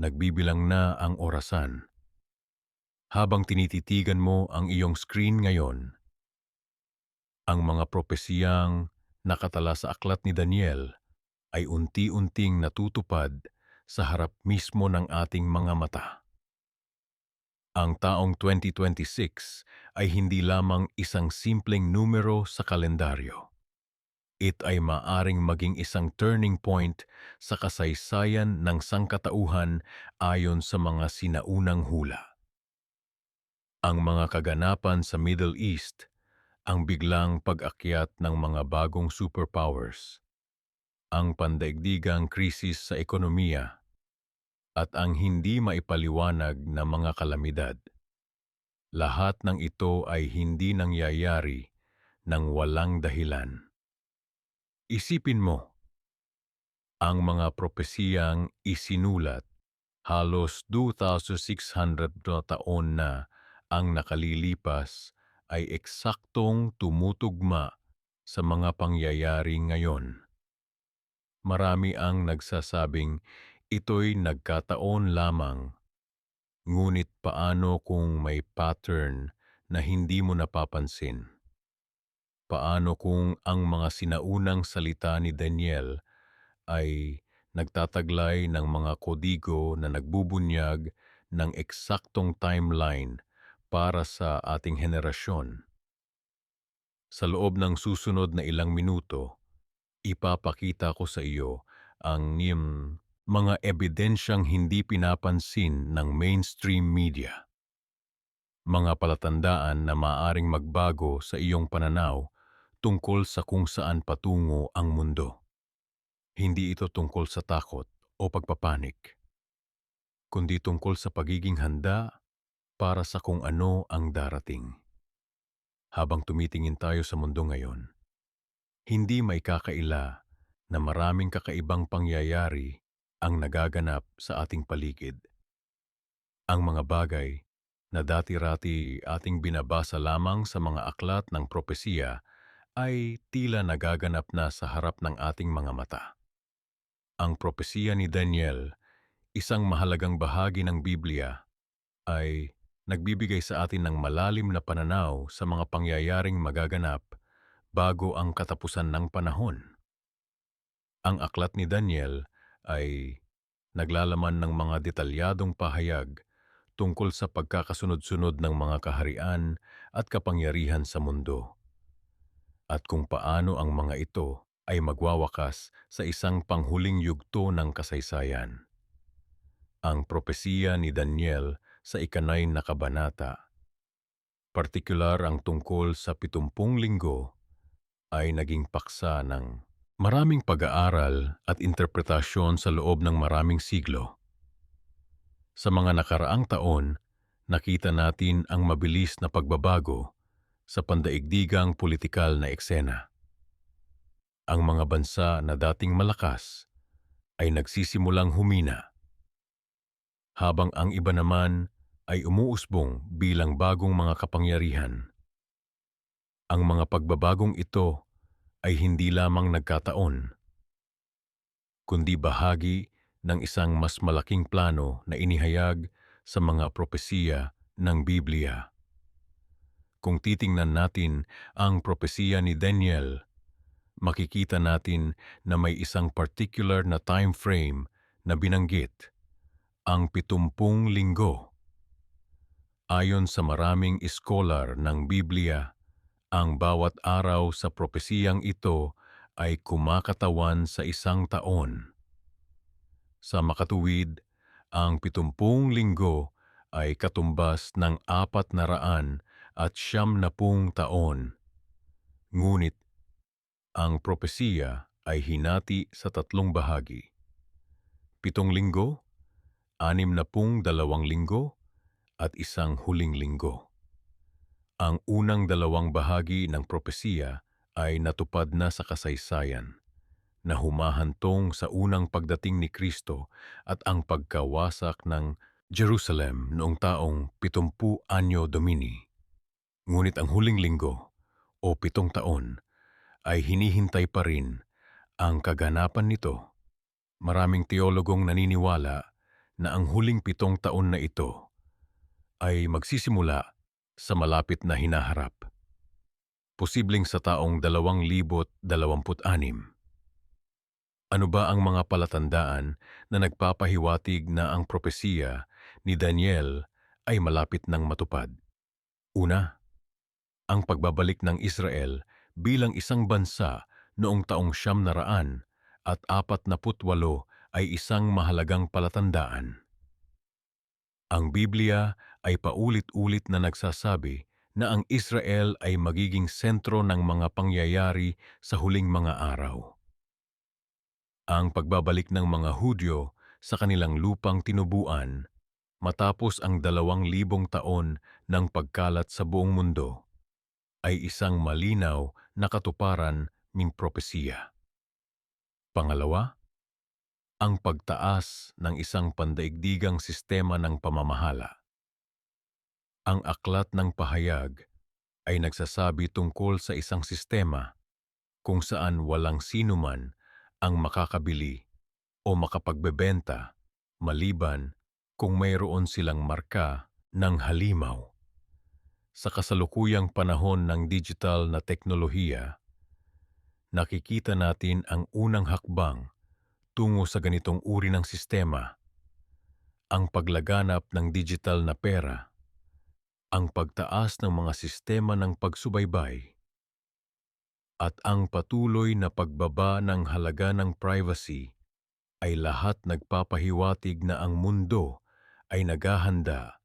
Nagbibilang na ang orasan. Habang tinititigan mo ang iyong screen ngayon, ang mga propesiyang nakatala sa aklat ni Daniel ay unti-unting natutupad sa harap mismo ng ating mga mata. Ang taong 2026 ay hindi lamang isang simpleng numero sa kalendaryo. It ay maaring maging isang turning point sa kasaysayan ng sangkatauhan ayon sa mga sinaunang hula. Ang mga kaganapan sa Middle East, ang biglang pag-akyat ng mga bagong superpowers, ang pandaigdigang krisis sa ekonomiya, at ang hindi maipaliwanag na mga kalamidad. Lahat ng ito ay hindi nangyayari ng walang dahilan. Isipin mo, ang mga propesiyang isinulat halos 2,600 na taon na ang nakalilipas ay eksaktong tumutugma sa mga pangyayari ngayon. Marami ang nagsasabing ito'y nagkataon lamang, ngunit paano kung may pattern na hindi mo napapansin? Paano kung ang mga sinaunang salita ni Daniel ay nagtataglay ng mga kodigo na nagbubunyag ng eksaktong timeline para sa ating henerasyon? Sa loob ng susunod na ilang minuto, ipapakita ko sa iyo ang mga ebidensyang hindi pinapansin ng mainstream media. Mga palatandaan na maaring magbago sa iyong pananaw tungkol sa kung saan patungo ang mundo. Hindi ito tungkol sa takot o pagpapanik, kundi tungkol sa pagiging handa para sa kung ano ang darating. Habang tumitingin tayo sa mundo ngayon, hindi may kakaila na maraming kakaibang pangyayari ang nagaganap sa ating paligid. Ang mga bagay na dati-rati ating binabasa lamang sa mga aklat ng propesiya ay tila nagaganap na sa harap ng ating mga mata. Ang propesiya ni Daniel, isang mahalagang bahagi ng Biblia, ay nagbibigay sa atin ng malalim na pananaw sa mga pangyayaring magaganap bago ang katapusan ng panahon. Ang aklat ni Daniel ay naglalaman ng mga detalyadong pahayag tungkol sa pagkakasunod-sunod ng mga kaharian at kapangyarihan sa mundo, at kung paano ang mga ito ay magwawakas sa isang panghuling yugto ng kasaysayan. Ang propesiya ni Daniel sa ika-9 na kabanata, partikular ang tungkol sa 70 linggo, ay naging paksa ng maraming pag-aaral at interpretasyon sa loob ng maraming siglo. Sa mga nakaraang taon, nakita natin ang mabilis na pagbabago sa pandaigdigang politikal na eksena. Ang mga bansa na dating malakas ay nagsisimulang humina, habang ang iba naman ay umuusbong bilang bagong mga kapangyarihan. Ang mga pagbabagong ito ay hindi lamang nagkataon, kundi bahagi ng isang mas malaking plano na inihayag sa mga propesiya ng Biblia. Kung titingnan natin ang propesiya ni Daniel, makikita natin na may isang particular na time frame na binanggit, ang 70 linggo. Ayon sa maraming iskolar ng Biblia, ang bawat araw sa propesiyang ito ay kumakatawan sa isang taon. Sa makatuwid, ang 70 linggo ay katumbas ng 490 taon. Ngunit, ang propesiya ay hinati sa tatlong bahagi: 7 linggo, 62 linggo, at isang huling linggo. Ang unang dalawang bahagi ng propesiya ay natupad na sa kasaysayan, na humahantong sa unang pagdating ni Kristo at ang pagkawasak ng Jerusalem noong taong 70 Anyo Domini. Ngunit ang huling linggo o 7 taon ay hinihintay pa rin ang kaganapan nito. Maraming teologong naniniwala na ang huling 7 taon na ito ay magsisimula sa malapit na hinaharap, posibleng sa taong 2026. Ano ba ang mga palatandaan na nagpapahiwatig na ang propesiya ni Daniel ay malapit ng matupad? Una, ang pagbabalik ng Israel bilang isang bansa noong taong 948 ay isang mahalagang palatandaan. Ang Biblia ay paulit-ulit na nagsasabi na ang Israel ay magiging sentro ng mga pangyayari sa huling mga araw. Ang pagbabalik ng mga Hudyo sa kanilang lupang tinubuan matapos ang 2000 taon ng pagkalat sa buong mundo ay isang malinaw na katuparan ng propesiya. Pangalawa, ang pagtaas ng isang pandaigdigang sistema ng pamamahala. Ang aklat ng pahayag ay nagsasabi tungkol sa isang sistema kung saan walang sinuman ang makakabili o makapagbebenta maliban kung mayroon silang marka ng halimaw. Sa kasalukuyang panahon ng digital na teknolohiya, nakikita natin ang unang hakbang tungo sa ganitong uri ng sistema, ang paglaganap ng digital na pera, ang pagtaas ng mga sistema ng pagsubaybay, at ang patuloy na pagbaba ng halaga ng privacy ay lahat nagpapahiwatig na ang mundo ay naghahanda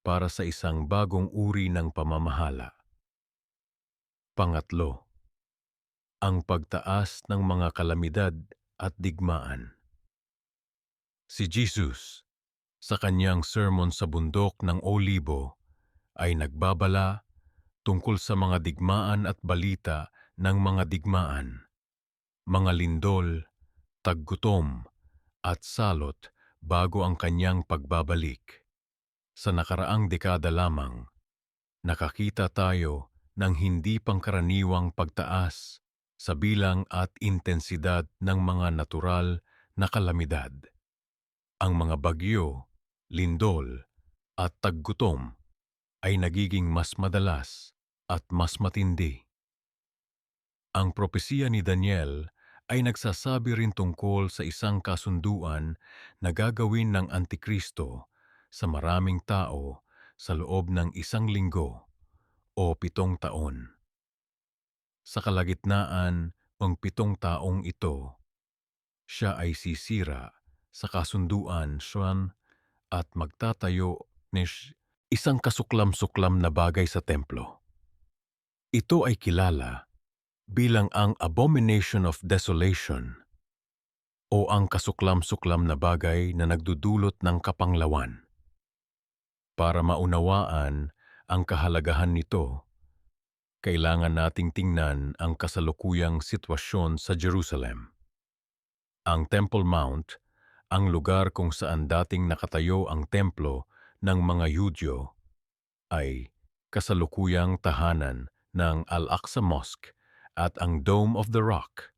para sa isang bagong uri ng pamamahala. Pangatlo, ang pagtaas ng mga kalamidad at digmaan. Si Jesus, sa kanyang sermon sa bundok ng Olibo, ay nagbabala tungkol sa mga digmaan at balita ng mga digmaan, mga lindol, taggutom, at salot bago ang kanyang pagbabalik. Sa nakaraang dekada lamang, nakakita tayo ng hindi pangkaraniwang pagtaas sa bilang at intensidad ng mga natural na kalamidad. Ang mga bagyo, lindol, at taggutom ay nagiging mas madalas at mas matindi. Ang propesiya ni Daniel ay nagsasabi rin tungkol sa isang kasunduan na gagawin ng Antikristo sa maraming tao sa loob ng 1 linggo o 7 taon. Sa kalagitnaan ng 7 taong ito, siya ay sisira sa kasunduan siyan at magtatayo ng isang kasuklam-suklam na bagay sa templo. Ito ay kilala bilang ang Abomination of Desolation o ang kasuklam-suklam na bagay na nagdudulot ng kapanglawan. Para maunawaan ang kahalagahan nito, kailangan nating tingnan ang kasalukuyang sitwasyon sa Jerusalem. Ang Temple Mount, ang lugar kung saan dating nakatayo ang templo ng mga Hudyo, ay kasalukuyang tahanan ng Al-Aqsa Mosque at ang Dome of the Rock.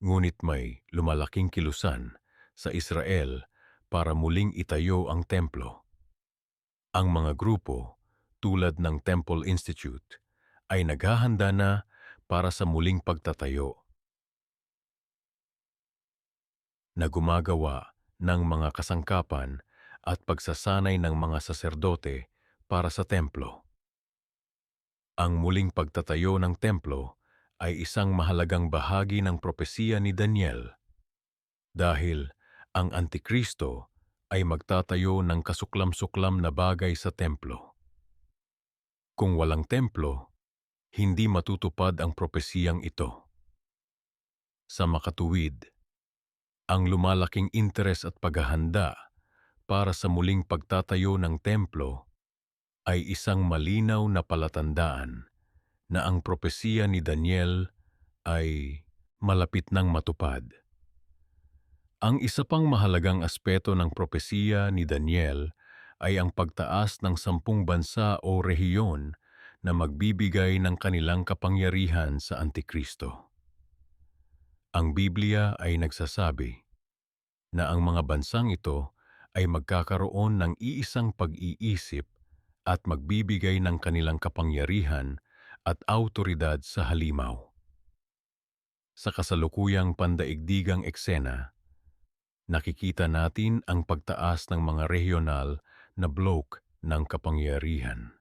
Ngunit may lumalaking kilusan sa Israel para muling itayo ang templo. Ang mga grupo, tulad ng Temple Institute, ay naghahanda na para sa muling pagtatayo na gumagawa ng mga kasangkapan at pagsasanay ng mga saserdote para sa templo. Ang muling pagtatayo ng templo ay isang mahalagang bahagi ng propesiya ni Daniel dahil ang Antikristo ay magtatayo ng kasuklam-suklam na bagay sa templo. Kung walang templo, hindi matutupad ang propesiyang ito. Sa makatuwid, ang lumalaking interes at paghahanda para sa muling pagtatayo ng templo ay isang malinaw na palatandaan na ang propesiya ni Daniel ay malapit nang matupad. Ang isa pang mahalagang aspeto ng propesiya ni Daniel ay ang pagtaas ng 10 bansa o rehiyon na magbibigay ng kanilang kapangyarihan sa Antikristo. Ang Biblia ay nagsasabi na ang mga bansang ito ay magkakaroon ng iisang pag-iisip at magbibigay ng kanilang kapangyarihan at awtoridad sa halimaw. Sa kasalukuyang pandaigdigang eksena, nakikita natin ang pagtaas ng mga regional na bloke ng kapangyarihan.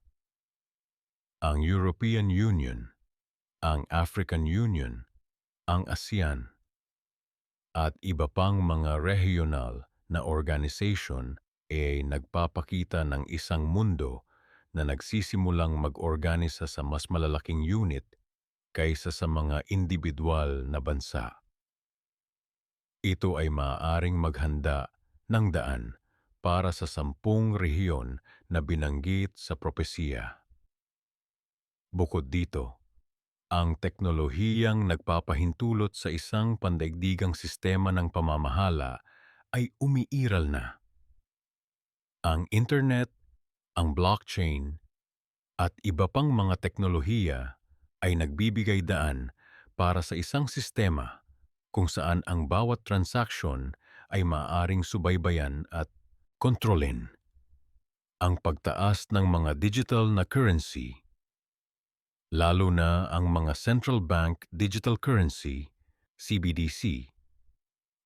Ang European Union, ang African Union, ang ASEAN, at iba pang mga regional na organization ay nagpapakita ng isang mundo na nagsisimulang mag-organisa sa mas malalaking unit kaysa sa mga individual na bansa. Ito ay maaaring maghanda ng daan para sa 10 rehiyon na binanggit sa propesiya. Bukod dito, ang teknolohiyang nagpapahintulot sa isang pandaigdigang sistema ng pamamahala ay umiiral na. Ang internet, ang blockchain, at iba pang mga teknolohiya ay nagbibigay daan para sa isang sistema kung saan ang bawat transaksyon ay maaaring subaybayan at kontrolin. Ang pagtaas ng mga digital na currency, lalo na ang mga central bank digital currency, CBDC,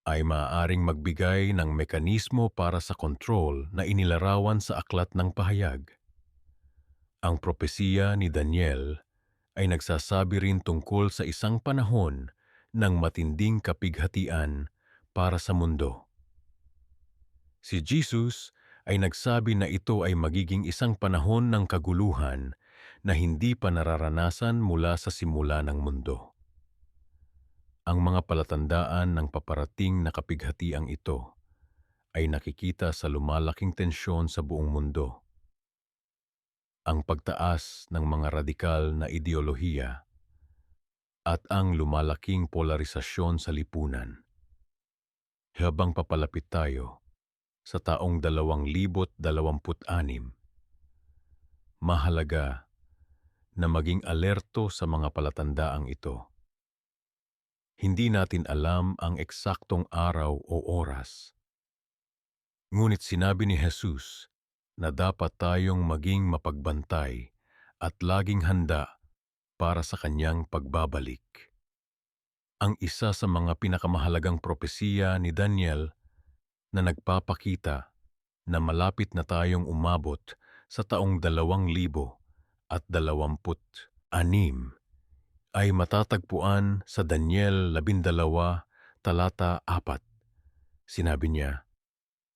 ay maaaring magbigay ng mekanismo para sa kontrol na inilarawan sa aklat ng pahayag. Ang propesiya ni Daniel ay nagsasabi rin tungkol sa isang panahon ng matinding kapighatian para sa mundo. Si Jesus ay nagsabi na ito ay magiging isang panahon ng kaguluhan na hindi pa nararanasan mula sa simula ng mundo. Ang mga palatandaan ng paparating na kapighatiang ito ay nakikita sa lumalaking tensyon sa buong mundo. Ang pagtaas ng mga radikal na ideolohiya at ang lumalaking polarisasyon sa lipunan. Habang papalapit tayo sa taong 2026, mahalaga na maging alerto sa mga palatandaang ito. Hindi natin alam ang eksaktong araw o oras. Ngunit sinabi ni Jesus na dapat tayong maging mapagbantay at laging handa para sa kanyang pagbabalik. Ang isa sa mga pinakamahalagang propesiya ni Daniel na nagpapakita na malapit na tayong umabot sa taong 2026 ay matatagpuan sa Daniel 12, talata 4. Sinabi niya,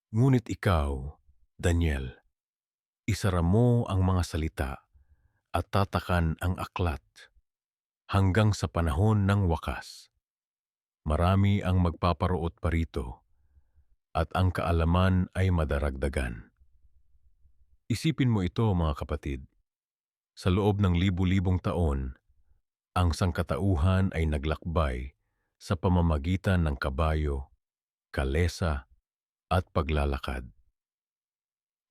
"Ngunit ikaw, Daniel, isara mo ang mga salita at tatakan ang aklat hanggang sa panahon ng wakas. Marami ang magpaparuot pa rito at ang kaalaman ay madaragdagan." Isipin mo ito, mga kapatid. Sa loob ng libu-libong taon, ang sangkatauhan ay naglakbay sa pamamagitan ng kabayo, kalesa, at paglalakad.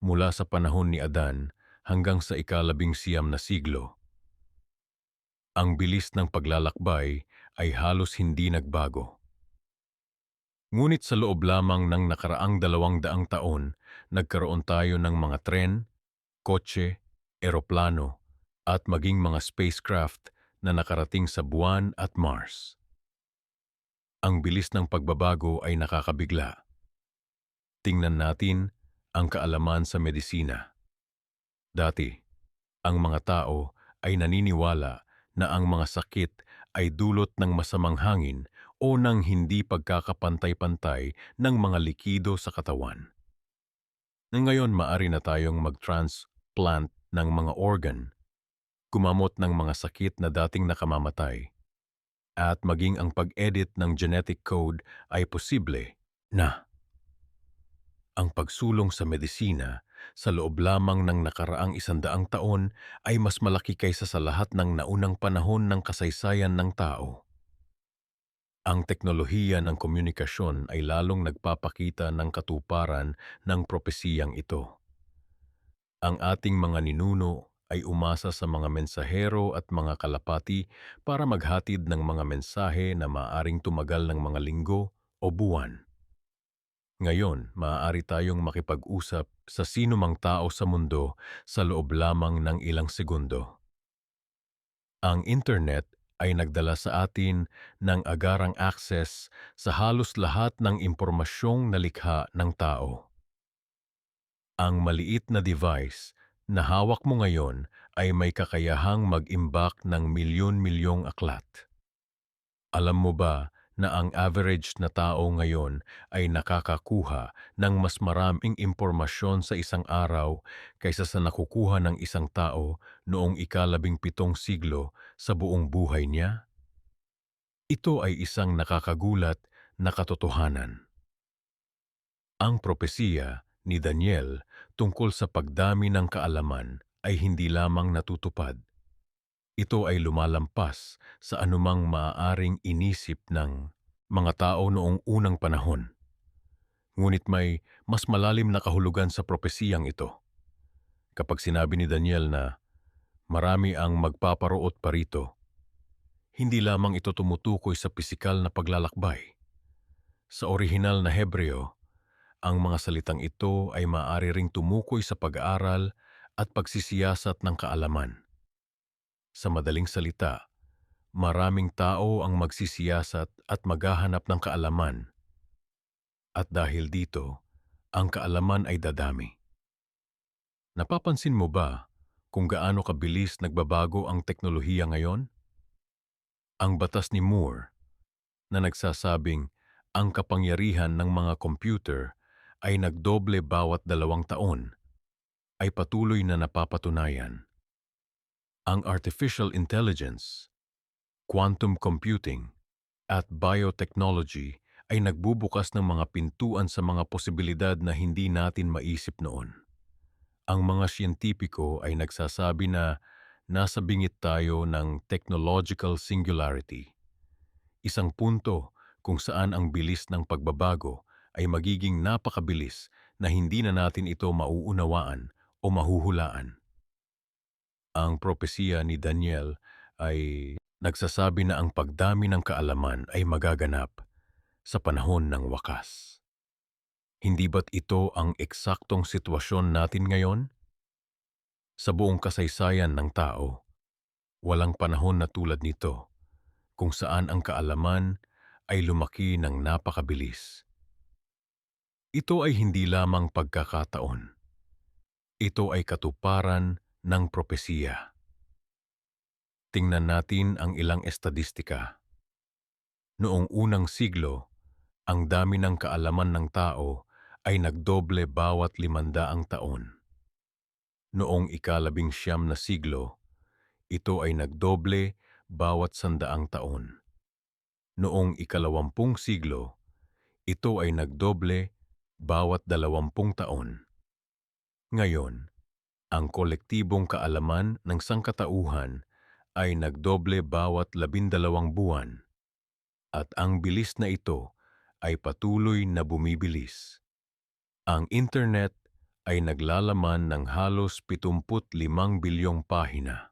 Mula sa panahon ni Adan hanggang sa ika-19 na siglo, ang bilis ng paglalakbay ay halos hindi nagbago. Ngunit sa loob lamang ng nakaraang 200 taon, nagkaroon tayo ng mga tren, kotse, eroplano, at maging mga spacecraft na nakarating sa buwan at Mars. Ang bilis ng pagbabago ay nakakabigla. Tingnan natin ang kaalaman sa medisina. Dati, ang mga tao ay naniniwala na ang mga sakit ay dulot ng masamang hangin o ng hindi pagkakapantay-pantay ng mga likido sa katawan. Ngayon maaari na tayong mag-transplant ng mga organ, gumamot ng mga sakit na dating nakamamatay, at maging ang pag-edit ng genetic code ay posible na. Ang pagsulong sa medisina sa loob lamang ng nakaraang 100 taon ay mas malaki kaysa sa lahat ng naunang panahon ng kasaysayan ng tao. Ang teknolohiya ng komunikasyon ay lalong nagpapakita ng katuparan ng propesiyang ito. Ang ating mga ninuno ay umasa sa mga mensahero at mga kalapati para maghatid ng mga mensahe na maaaring tumagal ng mga linggo o buwan. Ngayon, maaari tayong makipag-usap sa sino mang tao sa mundo sa loob lamang ng ilang segundo. Ang internet ay nagdala sa atin ng agarang access sa halos lahat ng impormasyong nalikha ng tao. Ang maliit na device na hawak mo ngayon ay may kakayahang mag-imbak ng milyon-milyong aklat. Alam mo ba na ang average na tao ngayon ay nakakakuha ng mas maraming impormasyon sa isang araw kaysa sa nakukuha ng isang tao noong ika-17 siglo sa buong buhay niya? Ito ay isang nakakagulat na katotohanan. Ang propesiya ni Daniel tungkol sa pagdami ng kaalaman ay hindi lamang natutupad. Ito ay lumalampas sa anumang maaaring inisip ng mga tao noong unang panahon. Ngunit may mas malalim na kahulugan sa propesiyang ito. Kapag sinabi ni Daniel na marami ang magpaparoot pa rito, hindi lamang ito tumutukoy sa pisikal na paglalakbay. Sa orihinal na Hebreo, ang mga salitang ito ay maaari ring tumukoy sa pag-aaral at pagsisiyasat ng kaalaman. Sa madaling salita, maraming tao ang magsisiyasat at maghahanap ng kaalaman. At dahil dito, ang kaalaman ay dadami. Napapansin mo ba kung gaano kabilis nagbabago ang teknolohiya ngayon? Ang batas ni Moore na nagsasabing ang kapangyarihan ng mga computer ay nagdoble bawat 2 taon ay patuloy na napapatunayan. Ang artificial intelligence, quantum computing, at biotechnology ay nagbubukas ng mga pintuan sa mga posibilidad na hindi natin maisip noon. Ang mga siyentipiko ay nagsasabi na nasa bingit tayo ng technological singularity, isang punto kung saan ang bilis ng pagbabago ay magiging napakabilis na hindi na natin ito mauunawaan o mahuhulaan. Ang propesiya ni Daniel ay nagsasabi na ang pagdami ng kaalaman ay magaganap sa panahon ng wakas. Hindi ba't ito ang eksaktong sitwasyon natin ngayon? Sa buong kasaysayan ng tao, walang panahon na tulad nito kung saan ang kaalaman ay lumaki ng napakabilis. Ito ay hindi lamang pagkakataon. Ito ay katuparan ng propesiya. Tingnan natin ang ilang estadistika. Noong unang siglo, ang dami ng kaalaman ng tao ay nagdoble bawat 500 taon. Noong ika-19 na siglo, ito ay nagdoble bawat 100 taon. Noong ika-20 siglo, ito ay nagdoble bawat 20 taon. Ngayon, ang kolektibong kaalaman ng sangkatauhan ay nagdoble bawat 12 buwan at ang bilis na ito ay patuloy na bumibilis. Ang internet ay naglalaman ng halos 75 bilyong pahina.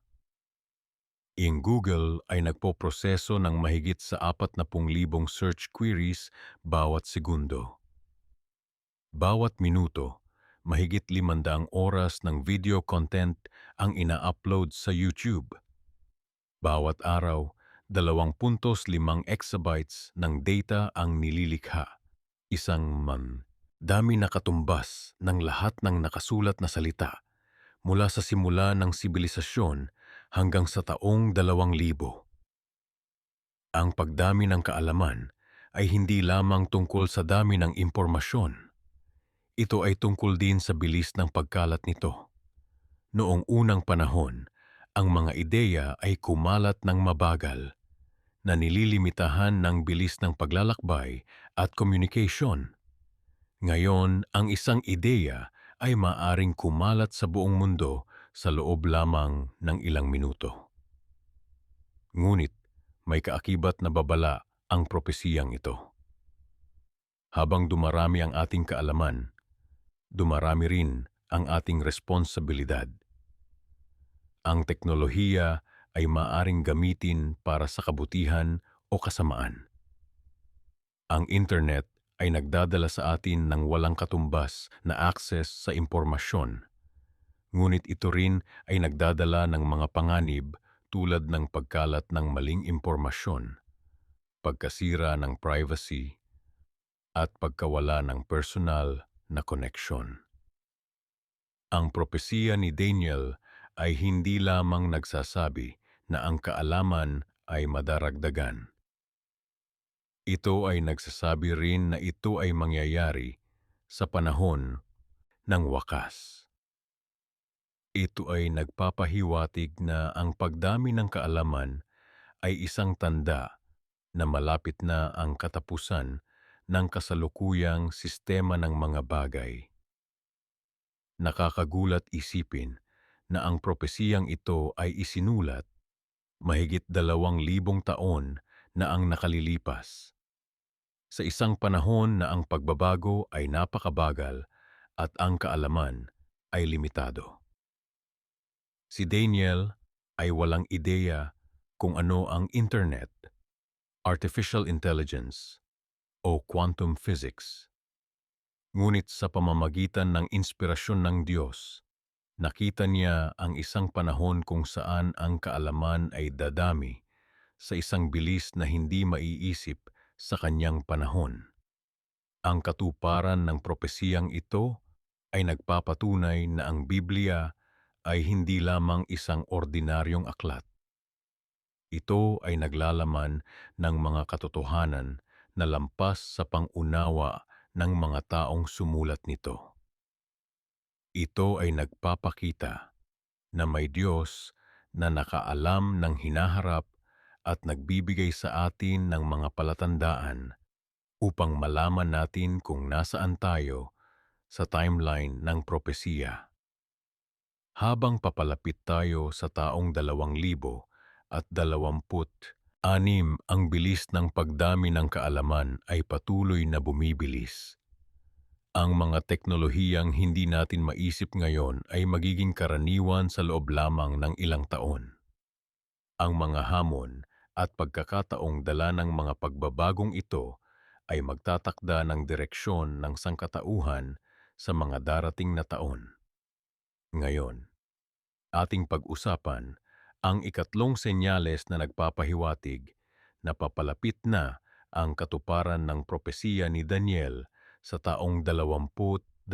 Ang Google ay nagpoproseso ng mahigit sa 40,000 search queries bawat segundo. Bawat minuto, mahigit 500 oras ng video content ang ina-upload sa YouTube. Bawat araw, 2.5 exabytes ng data ang nililikha. Isang dami na katumbas ng lahat ng nakasulat na salita mula sa simula ng sibilisasyon hanggang sa taong 2000. Ang pagdami ng kaalaman ay hindi lamang tungkol sa dami ng impormasyon. Ito ay tungkol din sa bilis ng pagkalat nito. Noong unang panahon, ang mga ideya ay kumalat ng mabagal, na nililimitahan ng bilis ng paglalakbay at communication. Ngayon, ang isang ideya ay maaring kumalat sa buong mundo sa loob lamang ng ilang minuto. Ngunit, may kaakibat na babala ang propesiyang ito. Habang dumarami ang ating kaalaman, dumarami rin ang ating responsibilidad. Ang teknolohiya ay maaring gamitin para sa kabutihan o kasamaan. Ang internet ay nagdadala sa atin ng walang katumbas na access sa impormasyon. Ngunit ito rin ay nagdadala ng mga panganib tulad ng pagkalat ng maling impormasyon, pagkasira ng privacy, at pagkawala ng personal na koneksyon. Ang propesiya ni Daniel ay hindi lamang nagsasabi na ang kaalaman ay madaragdagan. Ito ay nagsasabi rin na ito ay mangyayari sa panahon ng wakas. Ito ay nagpapahiwatig na ang pagdami ng kaalaman ay isang tanda na malapit na ang katapusan ng kasalukuyang sistema ng mga bagay. Nakakagulat isipin na ang propesiyang ito ay isinulat mahigit 2,000 taon na ang nakalilipas. Sa isang panahon na ang pagbabago ay napakabagal at ang kaalaman ay limitado. Si Daniel ay walang ideya kung ano ang internet, artificial intelligence, o quantum physics. Ngunit sa pamamagitan ng inspirasyon ng Diyos, nakita niya ang isang panahon kung saan ang kaalaman ay dadami sa isang bilis na hindi maiisip sa kanyang panahon. Ang katuparan ng propesiyang ito ay nagpapatunay na ang Biblia ay hindi lamang isang ordinaryong aklat. Ito ay naglalaman ng mga katotohanan na lampas sa pang-unawa ng mga taong sumulat nito. Ito ay nagpapakita na may Diyos na nakaalam ng hinaharap at nagbibigay sa atin ng mga palatandaan upang malaman natin kung nasaan tayo sa timeline ng propesiya. Habang papalapit tayo sa taong 2026, ang bilis ng pagdami ng kaalaman ay patuloy na bumibilis. Ang mga teknolohiyang hindi natin maisip ngayon ay magiging karaniwan sa loob lamang ng ilang taon. Ang mga hamon at pagkakataong dala ng mga pagbabagong ito ay magtatakda ng direksyon ng sangkatauhan sa mga darating na taon. Ngayon, ating pag-usapan ang ikatlong senyales na nagpapahiwatig na papalapit na ang katuparan ng propesiya ni Daniel sa taong 2026.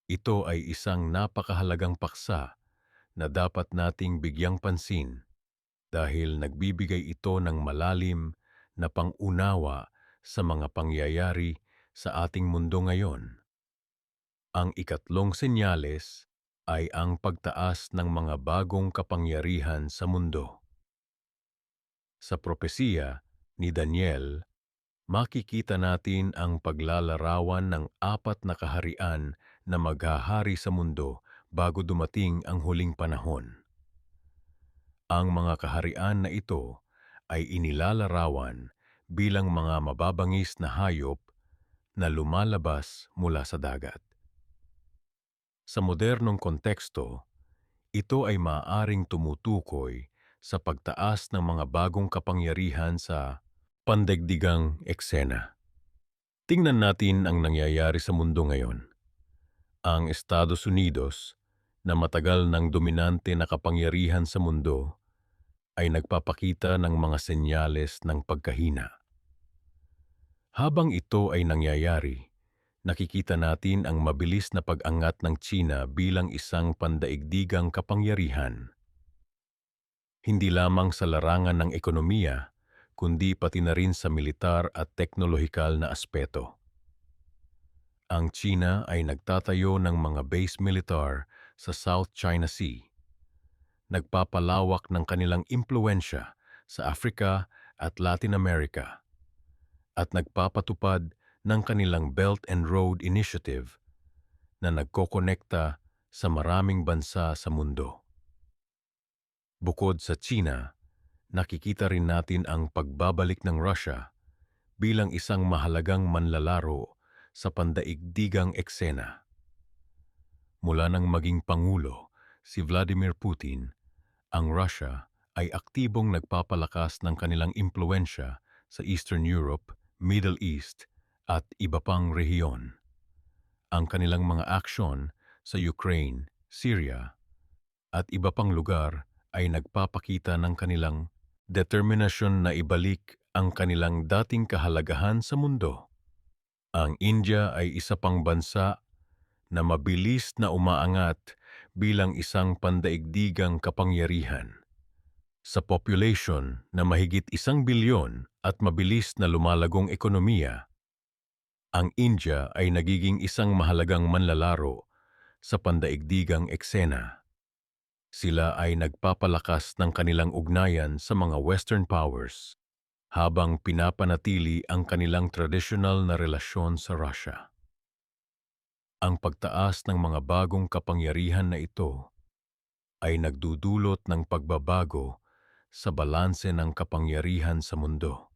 Ito ay isang napakahalagang paksa na dapat nating bigyang pansin dahil nagbibigay ito ng malalim na pang-unawa sa mga pangyayari sa ating mundo ngayon. Ang ikatlong senyales ay ang pagtaas ng mga bagong kapangyarihan sa mundo. Sa propesiya ni Daniel, makikita natin ang paglalarawan ng 4 na kaharian na maghahari sa mundo bago dumating ang huling panahon. Ang mga kaharian na ito ay inilalarawan bilang mga mababangis na hayop na lumalabas mula sa dagat. Sa modernong konteksto, ito ay maaaring tumutukoy sa pagtaas ng mga bagong kapangyarihan sa pandaigdigang eksena. Tingnan natin ang nangyayari sa mundo ngayon. Ang Estados Unidos, na matagal ng dominante na kapangyarihan sa mundo, ay nagpapakita ng mga senyales ng pagkahina. Habang ito ay nangyayari, nakikita natin ang mabilis na pag-angat ng China bilang isang pandaigdigang kapangyarihan. Hindi lamang sa larangan ng ekonomiya, kundi pati na rin sa militar at teknolohikal na aspeto. Ang China ay nagtatayo ng mga base militar sa South China Sea, nagpapalawak ng kanilang impluensya sa Africa at Latin America, at nagpapatupad ng kanilang Belt and Road Initiative na nagkokonekta sa maraming bansa sa mundo. Bukod sa China, nakikita rin natin ang pagbabalik ng Russia bilang isang mahalagang manlalaro sa pandaigdigang eksena. Mula nang maging Pangulo si Vladimir Putin, ang Russia ay aktibong nagpapalakas ng kanilang impluensya sa Eastern Europe, Middle East at iba pang rehiyon. Ang kanilang mga aksyon sa Ukraine, Syria at iba pang lugar ay nagpapakita ng kanilang determinasyon na ibalik ang kanilang dating kahalagahan sa mundo. Ang India ay isa pang bansa na mabilis na umaangat bilang isang pandaigdigang kapangyarihan. Sa population na mahigit 1 bilyon at mabilis na lumalagong ekonomiya, ang India ay nagiging isang mahalagang manlalaro sa pandaigdigang eksena. Sila ay nagpapalakas ng kanilang ugnayan sa mga Western powers habang pinapanatili ang kanilang tradisyonal na relasyon sa Russia. Ang pagtaas ng mga bagong kapangyarihan na ito ay nagdudulot ng pagbabago sa balanse ng kapangyarihan sa mundo.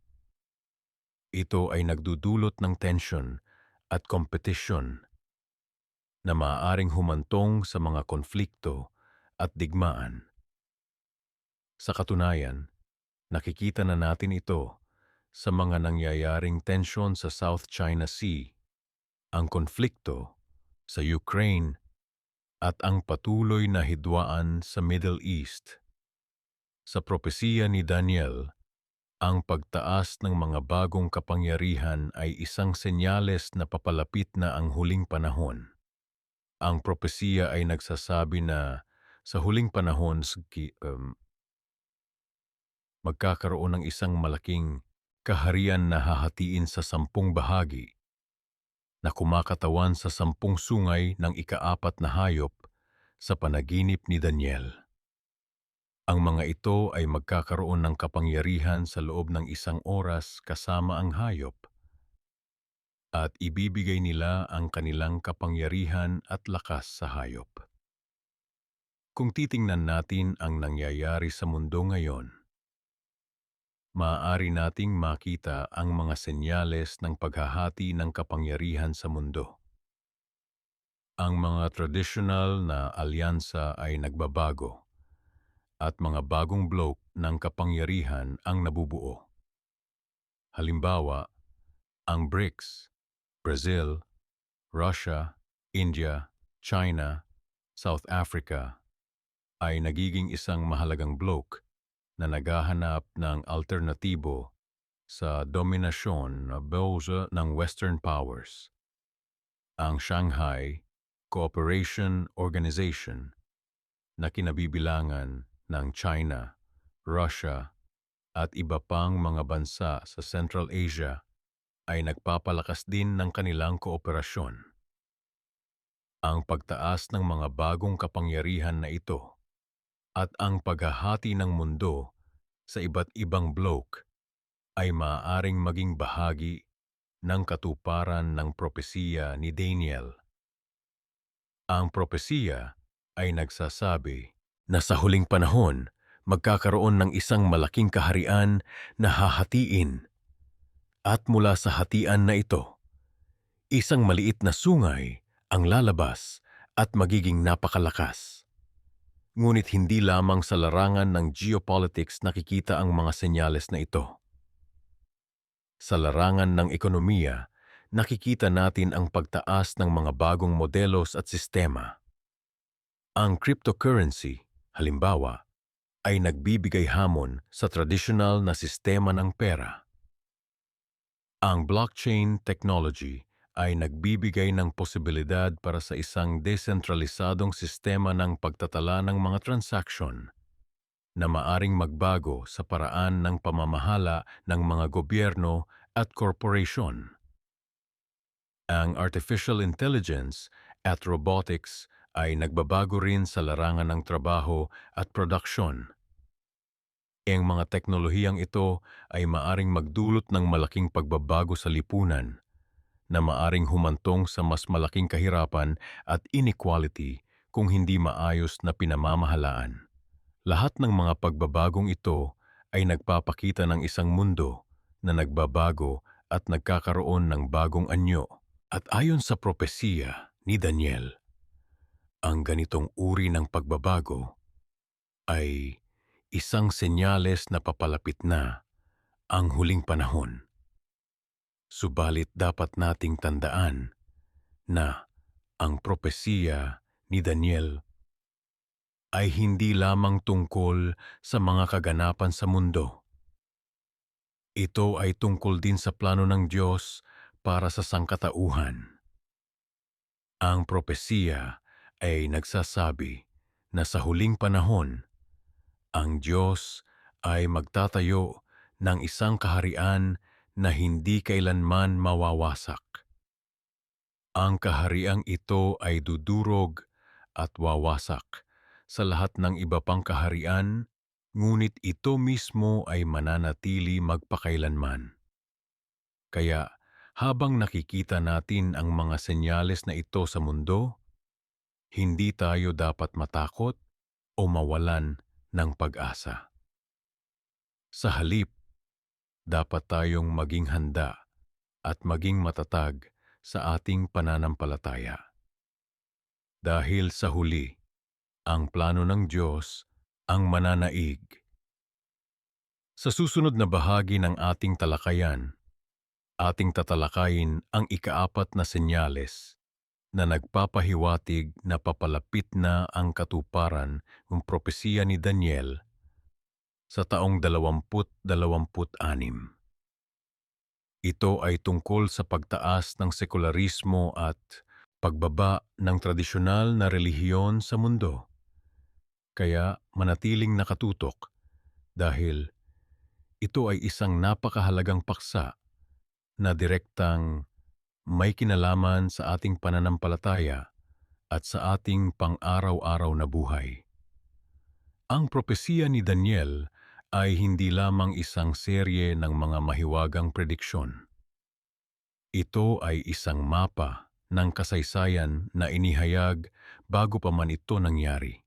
Ito ay nagdudulot ng tensyon at kompetisyon na maaaring humantong sa mga konflikto at digmaan. Sa katunayan, nakikita na natin ito sa mga nangyayaring tensyon sa South China Sea, ang konflikto sa Ukraine at ang patuloy na hidwaan sa Middle East. Sa propesiya ni Daniel, ang pagtaas ng mga bagong kapangyarihan ay isang senyales na papalapit na ang huling panahon. Ang propesiya ay nagsasabi na sa huling panahon magkakaroon ng isang malaking kaharian na hahatiin sa 10 bahagi na kumakatawan sa 10 sungay ng ika-4 na hayop sa panaginip ni Daniel. Ang mga ito ay magkakaroon ng kapangyarihan sa loob ng 1 oras kasama ang hayop at ibibigay nila ang kanilang kapangyarihan at lakas sa hayop. Kung titingnan natin ang nangyayari sa mundo ngayon, maaari nating makita ang mga senyales ng paghahati ng kapangyarihan sa mundo. Ang mga tradisyonal na alyansa ay nagbabago at mga bagong bloke ng kapangyarihan ang nabubuo. Halimbawa, ang BRICS, Brazil, Russia, India, China, South Africa ay nagiging isang mahalagang bloke na naghahanap ng alternatibo sa dominasyon na bose ng Western powers. Ang Shanghai Cooperation Organization na kinabibilangan ng China, Russia at iba pang mga bansa sa Central Asia ay nagpapalakas din ng kanilang kooperasyon. Ang pagtaas ng mga bagong kapangyarihan na ito at ang paghahati ng mundo sa iba't ibang bloke ay maaaring maging bahagi ng katuparan ng propesiya ni Daniel. Ang propesiya ay nagsasabi na sa huling panahon magkakaroon ng isang malaking kaharian na hahatiin at mula sa hatian na ito, isang maliit na sungay ang lalabas at magiging napakalakas. Ngunit hindi lamang sa larangan ng geopolitics nakikita ang mga senyales na ito. Sa larangan ng ekonomiya, nakikita natin ang pagtaas ng mga bagong modelos at sistema. Ang cryptocurrency, halimbawa, ay nagbibigay hamon sa tradisyonal na sistema ng pera. Ang blockchain technology ay nagbibigay ng posibilidad para sa isang desentralisadong sistema ng pagtatala ng mga transaksyon na maaring magbago sa paraan ng pamamahala ng mga gobyerno at korporasyon. Ang artificial intelligence at robotics ay nagbabago rin sa larangan ng trabaho at produksyon. Ang mga teknolohiyang ito ay maaring magdulot ng malaking pagbabago sa lipunan na maaring humantong sa mas malaking kahirapan at inequality kung hindi maayos na pinamamahalaan. Lahat ng mga pagbabagong ito ay nagpapakita ng isang mundo na nagbabago at nagkakaroon ng bagong anyo. At ayon sa propesiya ni Daniel, ang ganitong uri ng pagbabago ay isang senyales na papalapit na ang huling panahon. Subalit dapat nating tandaan na ang propesiya ni Daniel ay hindi lamang tungkol sa mga kaganapan sa mundo. Ito ay tungkol din sa plano ng Diyos para sa sangkatauhan. Ang propesiya ay nagsasabi na sa huling panahon, ang Diyos ay magtatayo ng isang kaharian na hindi kailanman mawawasak. Ang kahariang ito ay dudurog at wawasak sa lahat ng iba pang kaharian, ngunit ito mismo ay mananatili magpakailanman. Kaya habang nakikita natin ang mga senyales na ito sa mundo, hindi tayo dapat matakot o mawalan ng pag-asa. Sa halip, dapat tayong maging handa at maging matatag sa ating pananampalataya. Dahil sa huli, ang plano ng Diyos ang mananaig. Sa susunod na bahagi ng ating talakayan, ating tatalakayin ang ikaapat na senyales na nagpapahiwatig na papalapit na ang katuparan ng propesiya ni Daniel sa taong 2026. Ito ay tungkol sa pagtaas ng sekularismo at pagbaba ng tradisyonal na relihiyon sa mundo. Kaya manatiling nakatutok dahil ito ay isang napakahalagang paksa na direktang may kinalaman sa ating pananampalataya at sa ating pang-araw-araw na buhay. Ang propesiya ni Daniel ay hindi lamang isang serye ng mga mahiwagang prediksyon. Ito ay isang mapa ng kasaysayan na inihayag bago pa man ito nangyari.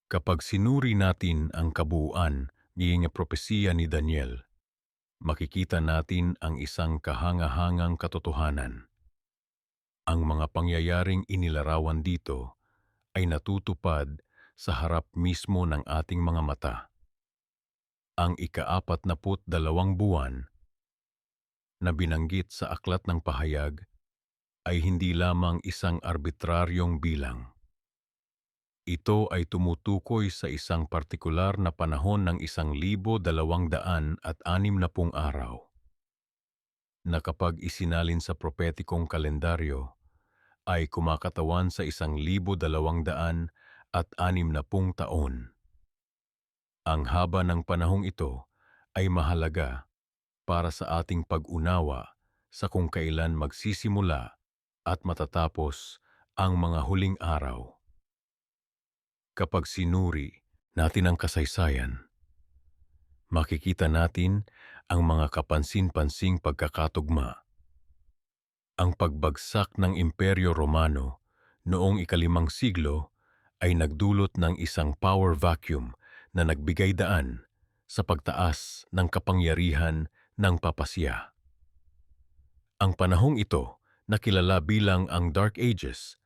Kapag sinuri natin ang kabuuan ng propesiya ni Daniel, makikita natin ang isang kahangahangang katotohanan. Ang mga pangyayaring inilarawan dito ay natutupad sa harap mismo ng ating mga mata. Ang ika-42 buwan na binanggit sa Aklat ng Pahayag ay hindi lamang isang arbitraryong bilang. Ito ay tumutukoy sa isang partikular na panahon ng 1,260 araw, na kapag isinalin sa propetikong kalendaryo, ay kumakatawan sa 1,260 taon. Ang haba ng panahong ito ay mahalaga para sa ating pag-unawa sa kung kailan magsisimula at matatapos ang mga huling araw. Kapag sinuri natin ang kasaysayan, makikita natin ang mga kapansin-pansing pagkakatugma. Ang pagbagsak ng Imperyo Romano noong ika-5 siglo ay nagdulot ng isang power vacuum na nagbigay daan sa pagtaas ng kapangyarihan ng papasya. Ang panahong ito, na kilala bilang ang Dark Ages,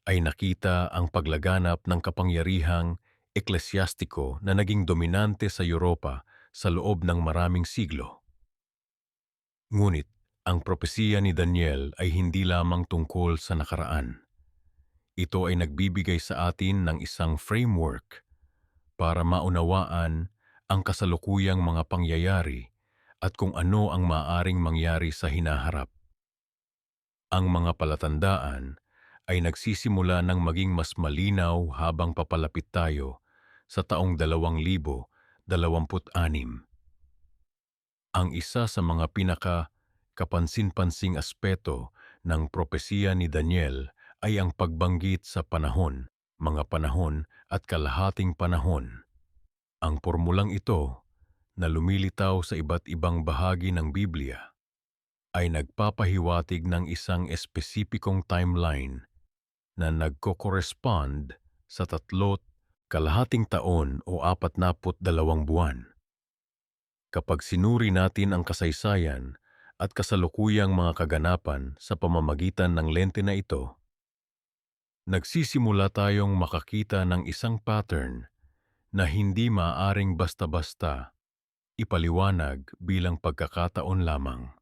ay nakita ang paglaganap ng kapangyarihang eklesyastiko na naging dominante sa Europa sa loob ng maraming siglo. Ngunit, ang propesiya ni Daniel ay hindi lamang tungkol sa nakaraan. Ito ay nagbibigay sa atin ng isang framework para maunawaan ang kasalukuyang mga pangyayari at kung ano ang maaaring mangyari sa hinaharap. Ang mga palatandaan ay nagsisimula ng maging mas malinaw habang papalapit tayo sa taong 2026. Ang isa sa mga kapansin-pansing aspeto ng propesiya ni Daniel ay ang pagbanggit sa panahon, mga panahon at kalahating panahon. Ang pormulang ito, na lumilitaw sa iba't ibang bahagi ng Biblia, ay nagpapahiwatig ng isang espesipikong timeline na nagko-correspond sa 3.5 taon o 42 buwan. Kapag sinuri natin ang kasaysayan at kasalukuyang mga kaganapan sa pamamagitan ng lente na ito, nagsisimula tayong makakita ng isang pattern na hindi maaaring basta-basta ipaliwanag bilang pagkakataon lamang.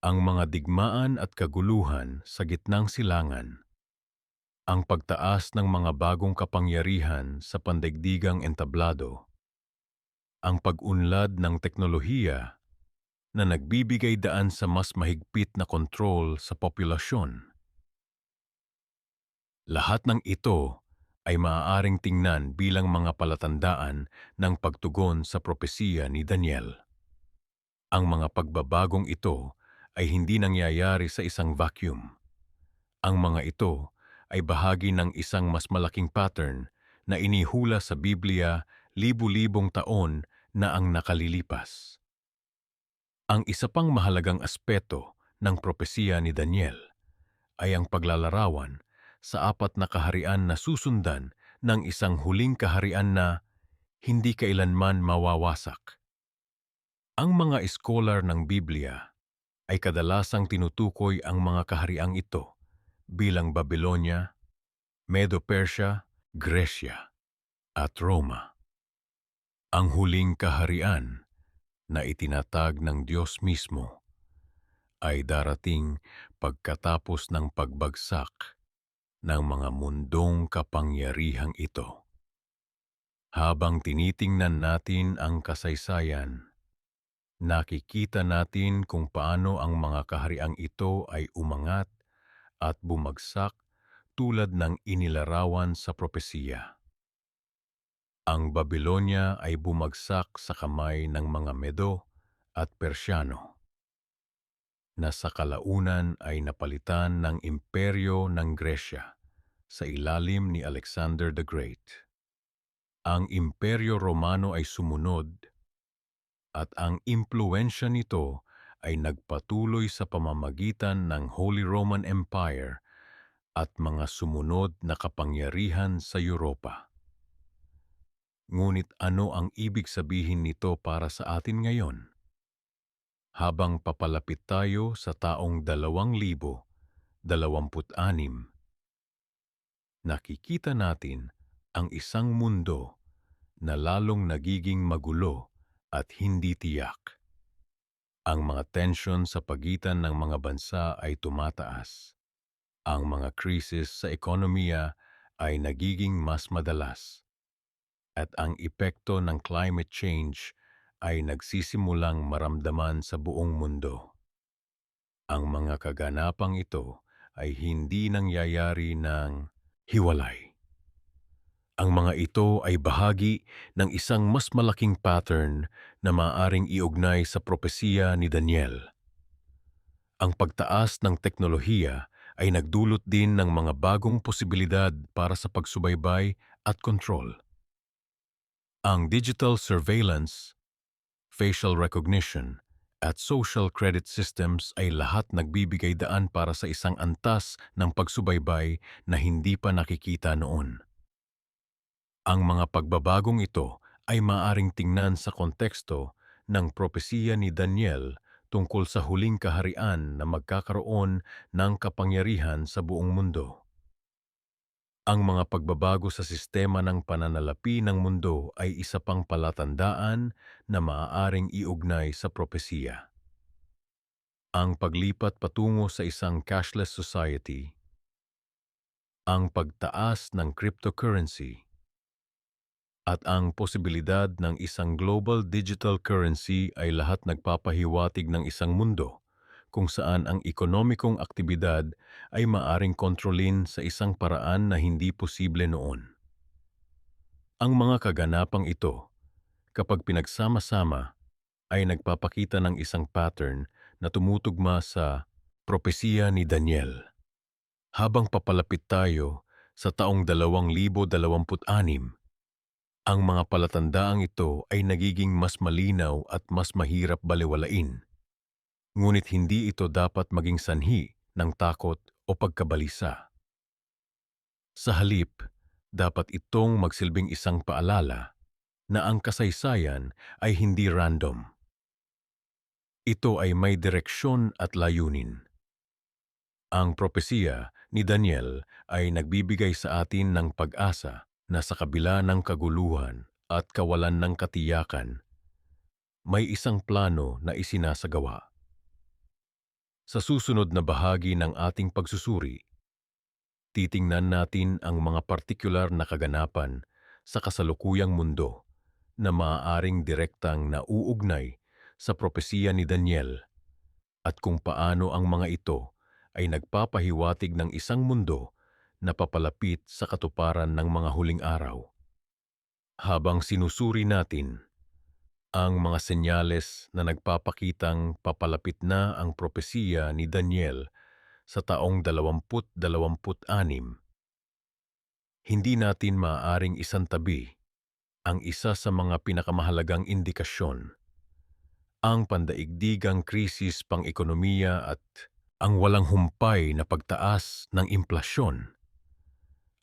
ang mga digmaan at kaguluhan sa gitnang silangan, ang pagtaas ng mga bagong kapangyarihan sa pandaigdigang entablado, ang pag-unlad ng teknolohiya na nagbibigay daan sa mas mahigpit na kontrol sa populasyon. Lahat ng ito ay maaaring tingnan bilang mga palatandaan ng pagtugon sa propesiya ni Daniel. Ang mga pagbabagong ito ay hindi nangyayari sa isang vacuum. Ang mga ito ay bahagi ng isang mas malaking pattern na inihula sa Biblia libu-libong taon na ang nakalilipas. Ang isa pang mahalagang aspeto ng propesiya ni Daniel ay ang paglalarawan sa apat na kaharian na susundan ng isang huling kaharian na hindi kailanman mawawasak. Ang mga scholar ng Biblia ay kadalasang tinutukoy ang mga kahariang ito bilang Babylonia, Medo-Persia, Gresya, at Roma. Ang huling kaharian na itinatag ng Diyos mismo ay darating pagkatapos ng pagbagsak ng mga mundong kapangyarihang ito. Habang tinitingnan natin ang kasaysayan, nakikita natin kung paano ang mga kahariang ito ay umangat at bumagsak tulad ng inilarawan sa propesiya. Ang Babylonia ay bumagsak sa kamay ng mga Medo at Persyano, na sa kalaunan ay napalitan ng imperyo ng Gresya sa ilalim ni Alexander the Great. Ang Imperyo Romano ay sumunod at ang impluwensya nito ay nagpatuloy sa pamamagitan ng Holy Roman Empire at mga sumunod na kapangyarihan sa Europa. Ngunit ano ang ibig sabihin nito para sa atin ngayon? Habang papalapit tayo sa taong 2026, nakikita natin ang isang mundo na lalong nagiging magulo at hindi tiyak. Ang mga tensyon sa pagitan ng mga bansa ay tumataas. Ang mga krisis sa ekonomiya ay nagiging mas madalas. At ang epekto ng climate change ay nagsisimulang maramdaman sa buong mundo. Ang mga kaganapang ito ay hindi nangyayari ng hiwalay. Ang mga ito ay bahagi ng isang mas malaking pattern na maaaring iugnay sa propesiya ni Daniel. Ang pagtaas ng teknolohiya ay nagdulot din ng mga bagong posibilidad para sa pagsubaybay at kontrol. Ang digital surveillance, facial recognition, at social credit systems ay lahat nagbibigay daan para sa isang antas ng pagsubaybay na hindi pa nakikita noon. Ang mga pagbabagong ito ay maaaring tingnan sa konteksto ng propesiya ni Daniel tungkol sa huling kaharian na magkakaroon ng kapangyarihan sa buong mundo. Ang mga pagbabago sa sistema ng pananalapi ng mundo ay isa pang palatandaan na maaaring iugnay sa propesiya. Ang paglipat patungo sa isang cashless society, ang pagtaas ng cryptocurrency, at ang posibilidad ng isang global digital currency ay lahat nagpapahiwatig ng isang mundo kung saan ang ekonomikong aktibidad ay maaring kontrolin sa isang paraan na hindi posible noon. Ang mga kaganapang ito, kapag pinagsama-sama, ay nagpapakita ng isang pattern na tumutugma sa propesiya ni Daniel. Habang papalapit tayo sa taong 2026, ang mga palatandaang ito ay nagiging mas malinaw at mas mahirap balewalain. Ngunit hindi ito dapat maging sanhi ng takot o pagkabalisa. Sa halip, dapat itong magsilbing isang paalala na ang kasaysayan ay hindi random. Ito ay may direksyon at layunin. Ang propesiya ni Daniel ay nagbibigay sa atin ng pag-asa na sa kabila ng kaguluhan at kawalan ng katiyakan, may isang plano na isinasagawa. Sa susunod na bahagi ng ating pagsusuri, titingnan natin ang mga partikular na kaganapan sa kasalukuyang mundo na maaaring direktang nauugnay sa propesiya ni Daniel at kung paano ang mga ito ay nagpapahiwatig ng isang mundo na papalapit sa katuparan ng mga huling araw. Habang sinusuri natin ang mga senyales na nagpapakitang papalapit na ang propesiya ni Daniel sa taong 2026, hindi natin maaaring isantabi ang isa sa mga pinakamahalagang indikasyon, ang pandaigdigang krisis pang-ekonomiya at ang walang humpay na pagtaas ng implasyon.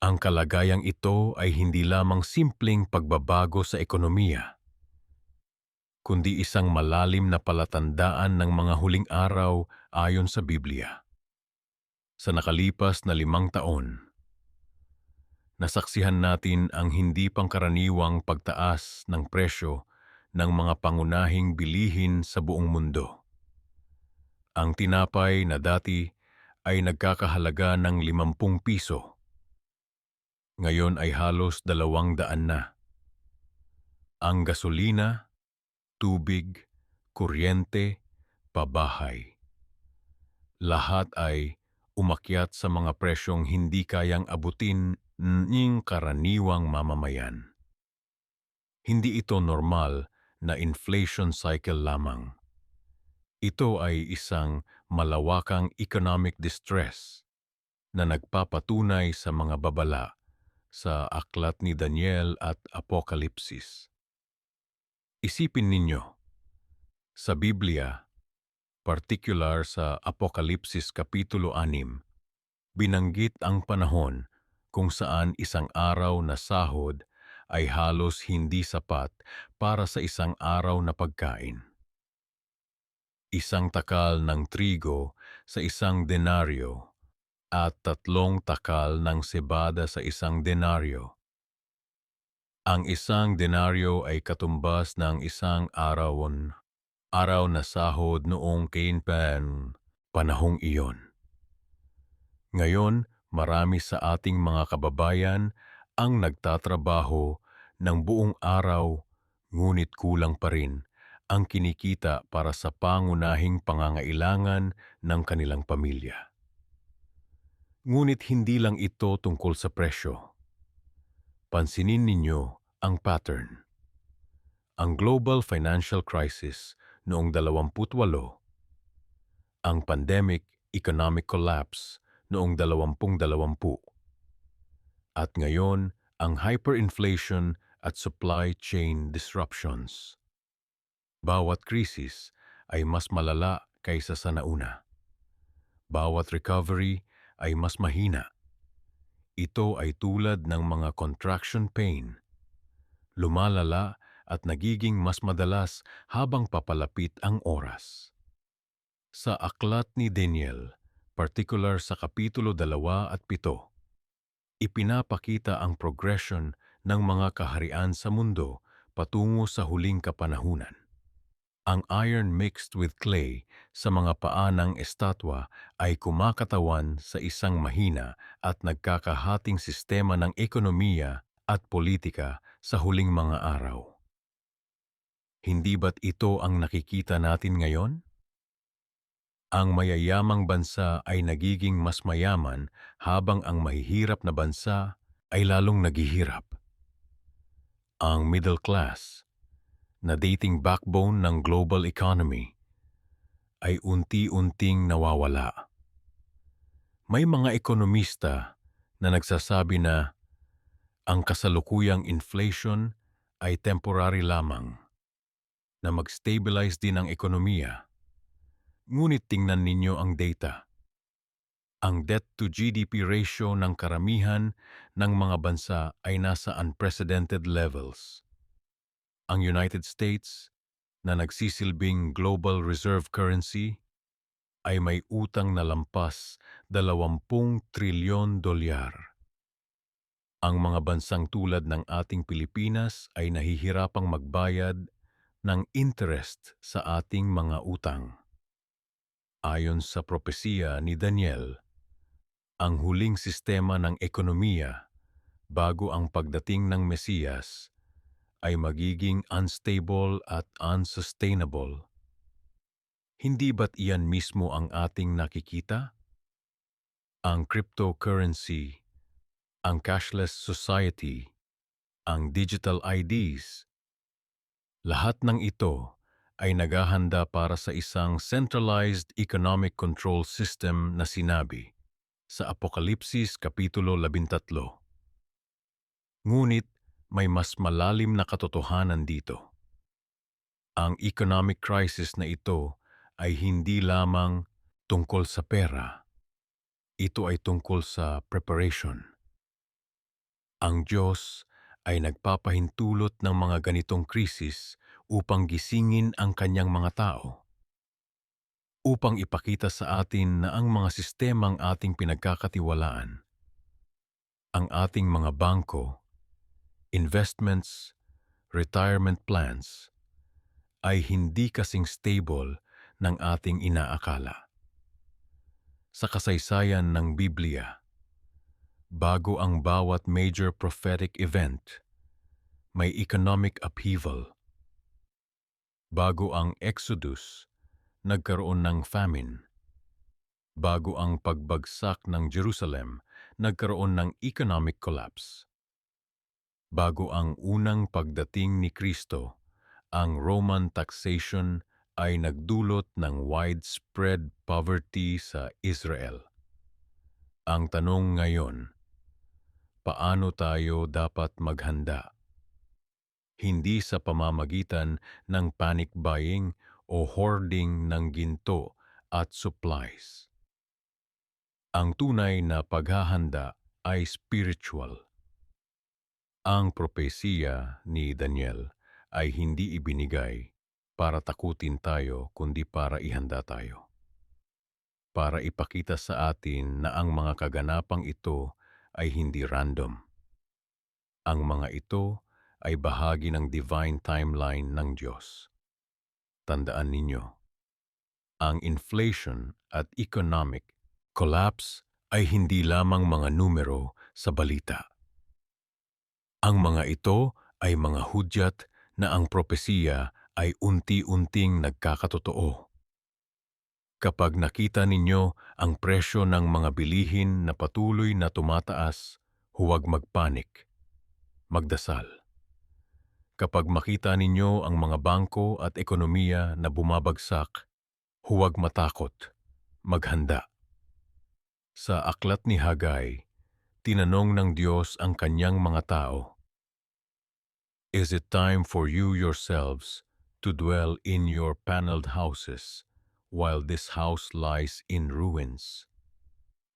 Ang kalagayang ito ay hindi lamang simpleng pagbabago sa ekonomiya, kundi isang malalim na palatandaan ng mga huling araw ayon sa Biblia. Sa nakalipas na 5 taon, nasaksihan natin ang hindi pangkaraniwang pagtaas ng presyo ng mga pangunahing bilihin sa buong mundo. Ang tinapay na dati ay nagkakahalaga ng 50 piso. Ngayon ay halos 200 na. Ang gasolina, tubig, kuryente, pabahay. Lahat ay umakyat sa mga presyong hindi kayang abutin ng karaniwang mamamayan. Hindi ito normal na inflation cycle lamang. Ito ay isang malawakang economic distress na nagpapatunay sa mga babala sa aklat ni Daniel at Apokalipsis. Isipin ninyo, sa Biblia, particular sa Apokalipsis Kapitulo 6, binanggit ang panahon kung saan isang araw na sahod ay halos hindi sapat para sa isang araw na pagkain. Isang takal ng trigo sa isang denaryo at 3 takal ng sebada sa isang denaryo. Ang isang denaryo ay katumbas ng isang araw na sahod noong panahong iyon. Ngayon, marami sa ating mga kababayan ang nagtatrabaho ng buong araw, ngunit kulang pa rin ang kinikita para sa pangunahing pangangailangan ng kanilang pamilya. Ngunit hindi lang ito tungkol sa presyo. Pansinin ninyo ang pattern. Ang global financial crisis noong 28, ang pandemic economic collapse noong 2020, at ngayon ang hyperinflation at supply chain disruptions. Bawat krisis ay mas malala kaysa sa nauna. Bawat recovery ay mas mahina. Ito ay tulad ng mga contraction pain. Lumalala at nagiging mas madalas habang papalapit ang oras. Sa aklat ni Daniel, particular sa Kapitulo 2 at 7, ipinapakita ang progression ng mga kaharian sa mundo patungo sa huling kapanahunan. Ang iron mixed with clay sa mga paa ng estatwa ay kumakatawan sa isang mahina at nagkakahating sistema ng ekonomiya at politika sa huling mga araw. Hindi ba't ito ang nakikita natin ngayon? Ang mayayamang bansa ay nagiging mas mayaman habang ang mahihirap na bansa ay lalong naghihirap. Ang middle class, na dating backbone ng global economy, ay unti-unting nawawala. May mga ekonomista na nagsasabi na ang kasalukuyang inflation ay temporary lamang, na mag-stabilize din ang ekonomiya. Ngunit tingnan ninyo ang data. Ang debt-to-GDP ratio ng karamihan ng mga bansa ay nasa unprecedented levels. Ang United States, na nagsisilbing global reserve currency, ay may utang na lampas 20 trilyon dolyar. Ang mga bansang tulad ng ating Pilipinas ay nahihirapang magbayad ng interest sa ating mga utang. Ayon sa propesiya ni Daniel, ang huling sistema ng ekonomiya bago ang pagdating ng Mesiyas ay magiging unstable at unsustainable. Hindi ba't iyan mismo ang ating nakikita? Ang cryptocurrency, ang cashless society, ang digital IDs, lahat ng ito ay naghahanda para sa isang centralized economic control system na sinabi sa Apokalipsis Kapitulo 13. Ngunit may mas malalim na katotohanan dito. Ang economic crisis na ito ay hindi lamang tungkol sa pera. Ito ay tungkol sa preparation. Ang Diyos ay nagpapahintulot ng mga ganitong krisis upang gisingin ang kanyang mga tao. Upang ipakita sa atin na ang mga sistemang ating pinagkakatiwalaan, ang ating mga bangko, investments, retirement plans, ay hindi kasing stable ng ating inaakala. Sa kasaysayan ng Biblia, bago ang bawat major prophetic event, may economic upheaval. Bago ang Exodus, nagkaroon ng famine. Bago ang pagbagsak ng Jerusalem, nagkaroon ng economic collapse. Bago ang unang pagdating ni Kristo, ang Roman taxation ay nagdulot ng widespread poverty sa Israel. Ang tanong ngayon, paano tayo dapat maghanda? Hindi sa pamamagitan ng panic buying o hoarding ng ginto at supplies. Ang tunay na paghahanda ay spiritual. Ang propesiya ni Daniel ay hindi ibinigay para takutin tayo kundi para ihanda tayo. Para ipakita sa atin na ang mga kaganapang ito ay hindi random. Ang mga ito ay bahagi ng divine timeline ng Diyos. Tandaan ninyo, ang inflation at economic collapse ay hindi lamang mga numero sa balita. Ang mga ito ay mga hudyat na ang propesiya ay unti-unting nagkakatotoo. Kapag nakita ninyo ang presyo ng mga bilihin na patuloy na tumataas, huwag magpanik. Magdasal. Kapag makita ninyo ang mga bangko at ekonomiya na bumabagsak, huwag matakot. Maghanda. Sa aklat ni Hagay, tinanong ng Diyos ang kanyang mga tao, "Is it time for you yourselves to dwell in your paneled houses while this house lies in ruins?"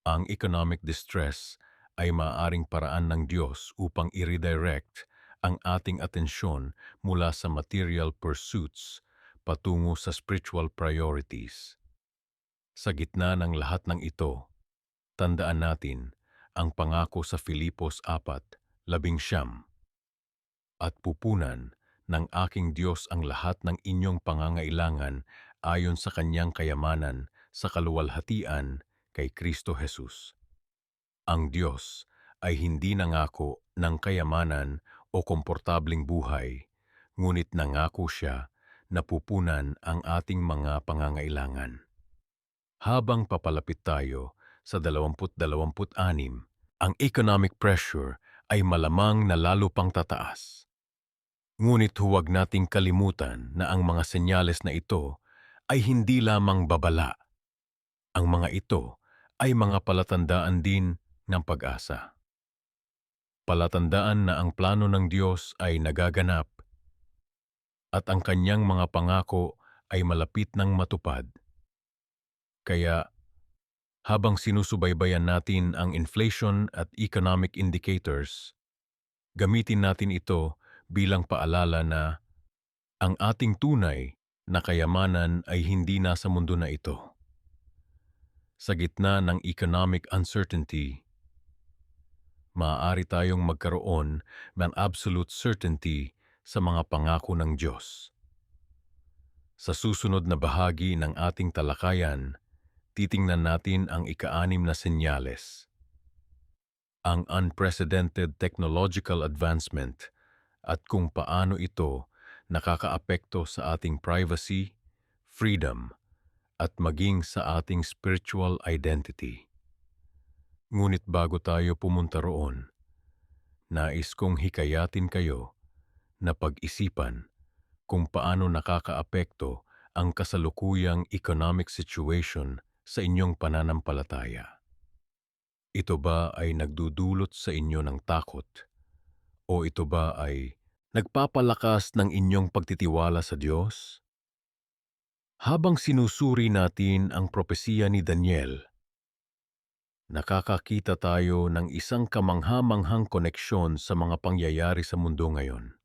Ang economic distress ay maaaring paraan ng Diyos upang i-redirect ang ating atensyon mula sa material pursuits patungo sa spiritual priorities. Sa gitna ng lahat ng ito, tandaan natin ang pangako sa Filipos 4:19, "At pupunan ng aking Diyos ang lahat ng inyong pangangailangan ayon sa kanyang kayamanan sa kaluwalhatian kay Kristo Jesus." Ang Diyos ay hindi nangako ng kayamanan o komportabling buhay, ngunit nangako siya na pupunan ang ating mga pangangailangan. Habang papalapit tayo sa 2026, ang economic pressure ay malamang na lalo pang tataas. Ngunit huwag nating kalimutan na ang mga senyales na ito ay hindi lamang babala. Ang mga ito ay mga palatandaan din ng pag-asa. Palatandaan na ang plano ng Diyos ay nagaganap at ang kanyang mga pangako ay malapit ng matupad. Kaya, habang sinusubaybayan natin ang inflation at economic indicators, gamitin natin ito bilang paalala na ang ating tunay na kayamanan ay hindi nasa mundo na ito. Sa gitna ng economic uncertainty, maaari tayong magkaroon ng absolute certainty sa mga pangako ng Diyos. Sa susunod na bahagi ng ating talakayan, titingnan natin ang ika-6 na senyales. Ang unprecedented technological advancement at kung paano ito nakakaapekto sa ating privacy, freedom, at maging sa ating spiritual identity. Ngunit bago tayo pumunta roon, nais kong hikayatin kayo na pag-isipan kung paano nakakaapekto ang kasalukuyang economic situation sa inyong pananampalataya. Ito ba ay nagdudulot sa inyo ng takot? O ito ba ay nagpapalakas ng inyong pagtitiwala sa Diyos? Habang sinusuri natin ang propesiya ni Daniel, nakakakita tayo ng isang kamangha-manghang koneksyon sa mga pangyayari sa mundo ngayon.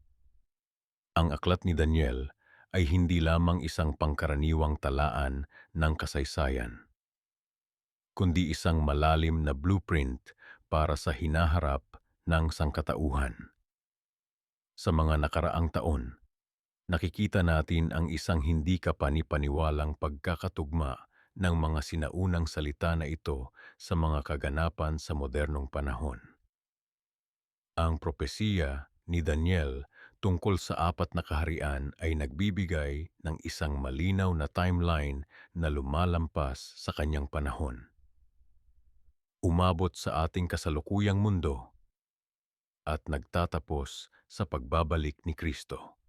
Ang aklat ni Daniel ay hindi lamang isang pangkaraniwang talaan ng kasaysayan, kundi isang malalim na blueprint para sa hinaharap ng sangkatauhan. Sa mga nakaraang taon, nakikita natin ang isang hindi kapani-paniwalang pagkakatugma ng mga sinaunang salita na ito sa mga kaganapan sa modernong panahon. Ang propesiya ni Daniel tungkol sa 4 na kaharian ay nagbibigay ng isang malinaw na timeline na lumalampas sa kanyang panahon. Umabot sa ating kasalukuyang mundo at nagtatapos sa pagbabalik ni Kristo.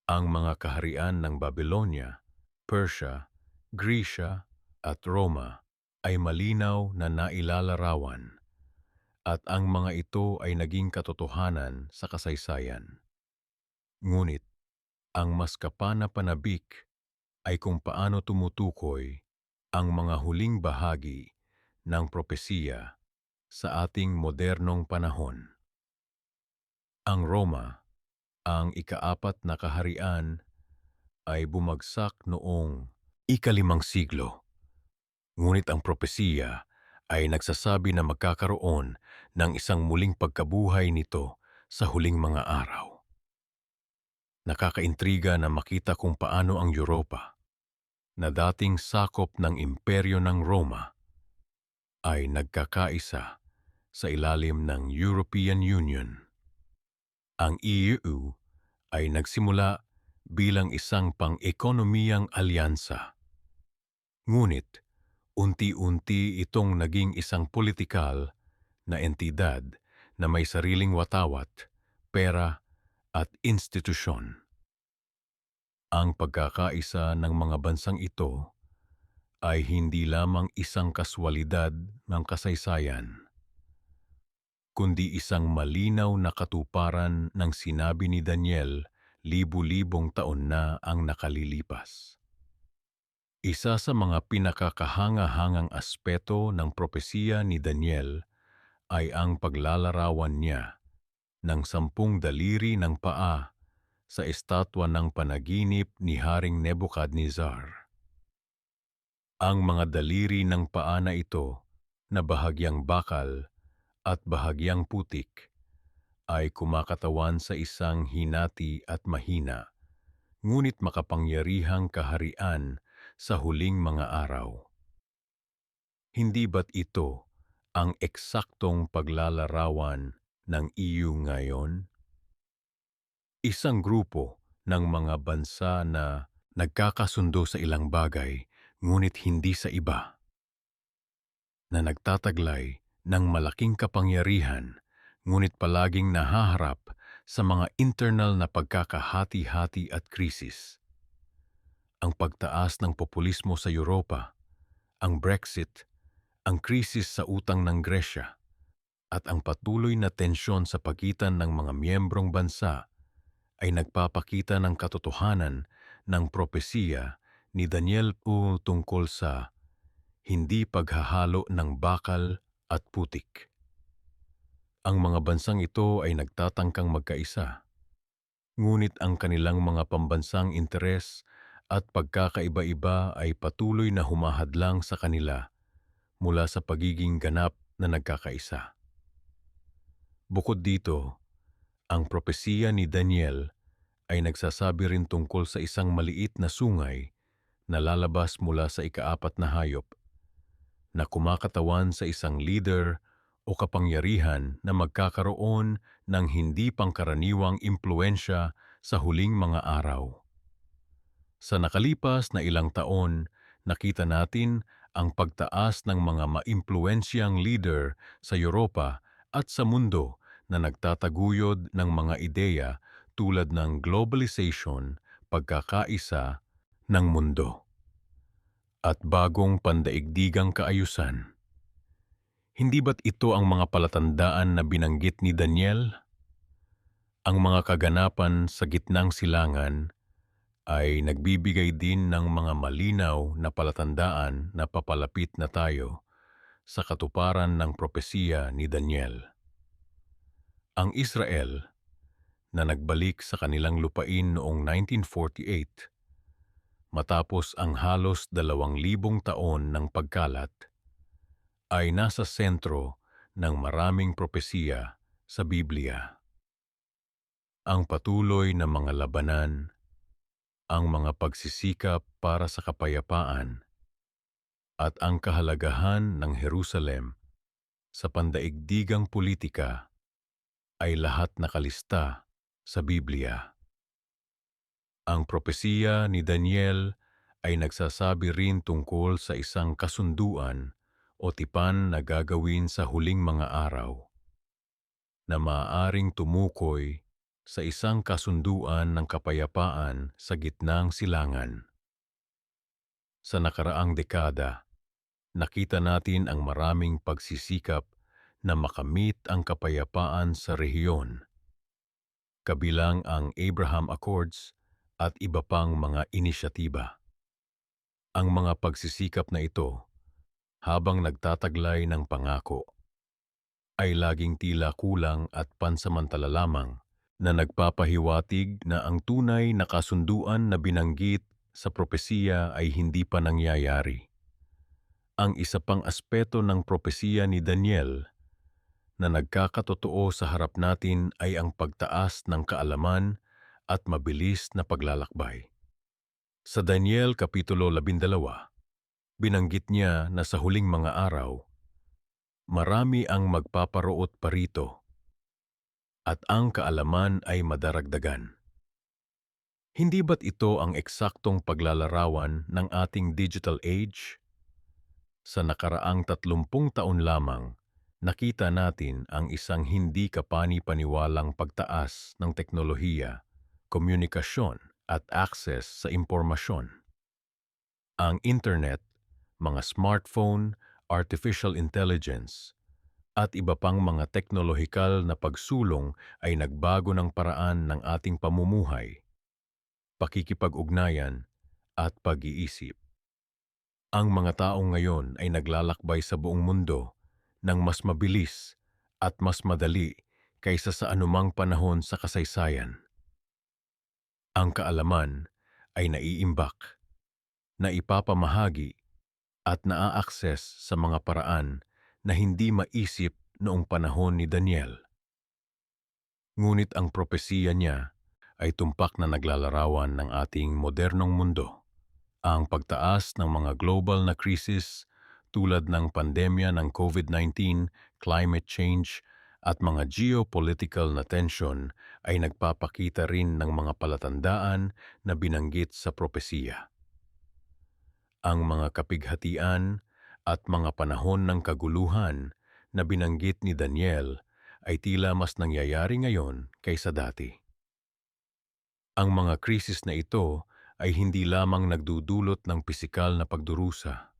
Ang mga kaharian ng Babylonia, Persia, Grecia at Roma ay malinaw na nailalarawan at ang mga ito ay naging katotohanan sa kasaysayan. Ngunit ang mas kapana-panabik ay kung paano tumutukoy ang mga huling bahagi ng propesiya sa ating modernong panahon. Ang Roma, ang ika-4 na kaharian, ay bumagsak noong ika-5 siglo. Ngunit ang propesiya ay nagsasabi na magkakaroon ng isang muling pagkabuhay nito sa huling mga araw. Nakakaintriga na makita kung paano ang Europa, na dating sakop ng imperyo ng Roma, ay nagkakaisa sa ilalim ng European Union. Ang EU ay nagsimula bilang isang pang-ekonomiyang alyansa. Ngunit, unti-unti itong naging isang politikal na entidad na may sariling watawat, pera at institusyon. Ang pagkakaisa ng mga bansang ito ay hindi lamang isang kaswalidad ng kasaysayan, kundi isang malinaw na katuparan ng sinabi ni Daniel libu-libong taon na ang nakalilipas. Isa sa mga pinakakahanga-hangang aspeto ng propesiya ni Daniel ay ang paglalarawan niya ng 10 daliri ng paa sa estatwa ng panaginip ni Haring Nebuchadnezzar. Ang mga daliri ng paa na ito, na bahagyang bakal at bahagyang putik, ay kumakatawan sa isang hinati at mahina, ngunit makapangyarihang kaharian sa huling mga araw. Hindi ba't ito ang eksaktong paglalarawan ng EU ngayon? Isang grupo ng mga bansa na nagkakasundo sa ilang bagay, ngunit hindi sa iba, na nagtataglay ng malaking kapangyarihan, ngunit palaging nahaharap sa mga internal na pagkakahati-hati at krisis. Ang pagtaas ng populismo sa Europa, ang Brexit, ang krisis sa utang ng Gresya, at ang patuloy na tensyon sa pagitan ng mga miyembrong bansa ay nagpapakita ng katotohanan ng propesiya ni Daniel tungkol sa hindi paghahalo ng bakal at putik. Ang mga bansang ito ay nagtatangkang magkaisa, ngunit ang kanilang mga pambansang interes at pagkakaiba-iba ay patuloy na humahadlang sa kanila mula sa pagiging ganap na nagkakaisa. Bukod dito, ang propesiya ni Daniel ay nagsasabi rin tungkol sa isang maliit na sungay na lalabas mula sa ikaapat na hayop na kumakatawan sa isang leader o kapangyarihan na magkakaroon ng hindi pangkaraniwang impluensya sa huling mga araw. Sa nakalipas na ilang taon, nakita natin ang pagtaas ng mga maimpluwensyang leader sa Europa at sa mundo na nagtataguyod ng mga ideya tulad ng globalization, pagkakaisa ng mundo, at bagong pandaigdigang kaayusan. Hindi ba't ito ang mga palatandaan na binanggit ni Daniel? Ang mga kaganapan sa gitnang silangan ay nagbibigay din ng mga malinaw na palatandaan na papalapit na tayo sa katuparan ng propesiya ni Daniel. Ang Israel, na nagbalik sa kanilang lupain noong 1948, matapos ang halos 2,000 taon ng pagkalat, ay nasa sentro ng maraming propesiya sa Biblia. Ang patuloy na mga labanan, ang mga pagsisikap para sa kapayapaan, at ang kahalagahan ng Jerusalem sa pandaigdigang politika ay lahat nakalista sa Biblia. Ang propesiya ni Daniel ay nagsasabi rin tungkol sa isang kasunduan o tipan na gagawin sa huling mga araw, na maaaring tumukoy sa isang kasunduan ng kapayapaan sa gitnang silangan. Sa nakaraang dekada, nakita natin ang maraming pagsisikap na makamit ang kapayapaan sa rehiyon, kabilang ang Abraham Accords at iba pang mga inisyatiba. Ang mga pagsisikap na ito, habang nagtataglay ng pangako, ay laging tila kulang at pansamantala lamang, na nagpapahiwatig na ang tunay na kasunduan na binanggit sa propesiya ay hindi pa nangyayari. Ang isa pang aspeto ng propesiya ni Daniel na nagkakatotoo sa harap natin ay ang pagtaas ng kaalaman at mabilis na paglalakbay. Sa Daniel Kapitulo 12, binanggit niya na sa huling mga araw, marami ang magpaparoot pa rito, at ang kaalaman ay madaragdagan. Hindi ba't ito ang eksaktong paglalarawan ng ating digital age? Sa nakaraang 30 taon lamang, nakita natin ang isang hindi kapani-paniwalang pagtaas ng teknolohiya, komunikasyon at access sa impormasyon. Ang internet, mga smartphone, artificial intelligence, at iba pang mga teknolohikal na pagsulong ay nagbago ng paraan ng ating pamumuhay, pakikipag-ugnayan, at pag-iisip. Ang mga tao ngayon ay naglalakbay sa buong mundo ng mas mabilis at mas madali kaysa sa anumang panahon sa kasaysayan. Ang kaalaman ay naiimbak, naipapamahagi at naa-access sa mga paraan na hindi maisip noong panahon ni Daniel. Ngunit ang propesiya niya ay tumpak na naglalarawan ng ating modernong mundo. Ang pagtaas ng mga global na krisis tulad ng pandemya ng COVID-19, climate change, at mga geopolitical na tensyon ay nagpapakita rin ng mga palatandaan na binanggit sa propesiya. Ang mga kapighatian at mga panahon ng kaguluhan na binanggit ni Daniel ay tila mas nangyayari ngayon kaysa dati. Ang mga krisis na ito ay hindi lamang nagdudulot ng pisikal na pagdurusa,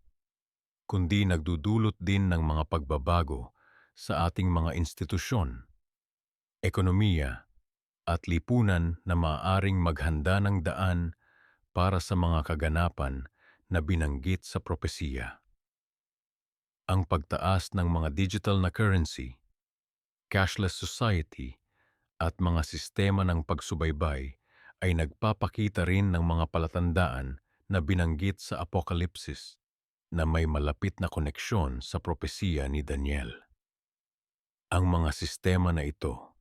kundi nagdudulot din ng mga pagbabago sa ating mga institusyon, ekonomiya, at lipunan na maaaring maghanda ng daan para sa mga kaganapan na binanggit sa propesiya. Ang pagtaas ng mga digital na currency, cashless society, at mga sistema ng pagsubaybay ay nagpapakita rin ng mga palatandaan na binanggit sa Apokalipsis na may malapit na koneksyon sa propesiya ni Daniel. Ang mga sistema na ito,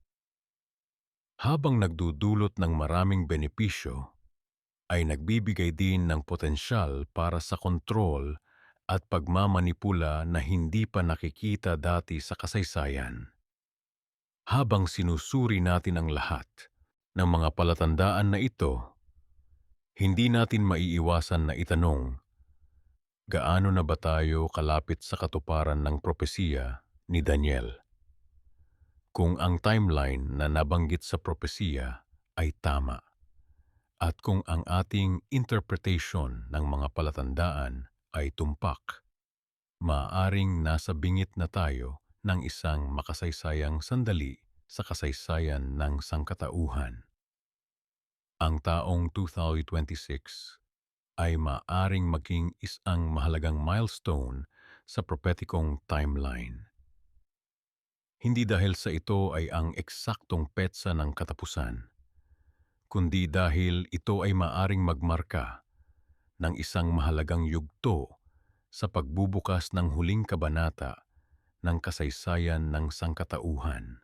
habang nagdudulot ng maraming benepisyo, ay nagbibigay din ng potensyal para sa kontrol at pagmamanipula na hindi pa nakikita dati sa kasaysayan. Habang sinusuri natin ang lahat ng mga palatandaan na ito, hindi natin maiiwasan na itanong, gaano na ba tayo kalapit sa katuparan ng propesiya ni Daniel? Kung ang timeline na nabanggit sa propesiya ay tama, at kung ang ating interpretation ng mga palatandaan ay tumpak, maaaring nasa bingit na tayo ng isang makasaysayang sandali sa kasaysayan ng sangkatauhan. Ang taong 2026 ay maaaring maging isang mahalagang milestone sa prophetikong timeline. Hindi dahil sa ito ay ang eksaktong petsa ng katapusan, kundi dahil ito ay maaaring magmarka ng isang mahalagang yugto sa pagbubukas ng huling kabanata ng kasaysayan ng sangkatauhan.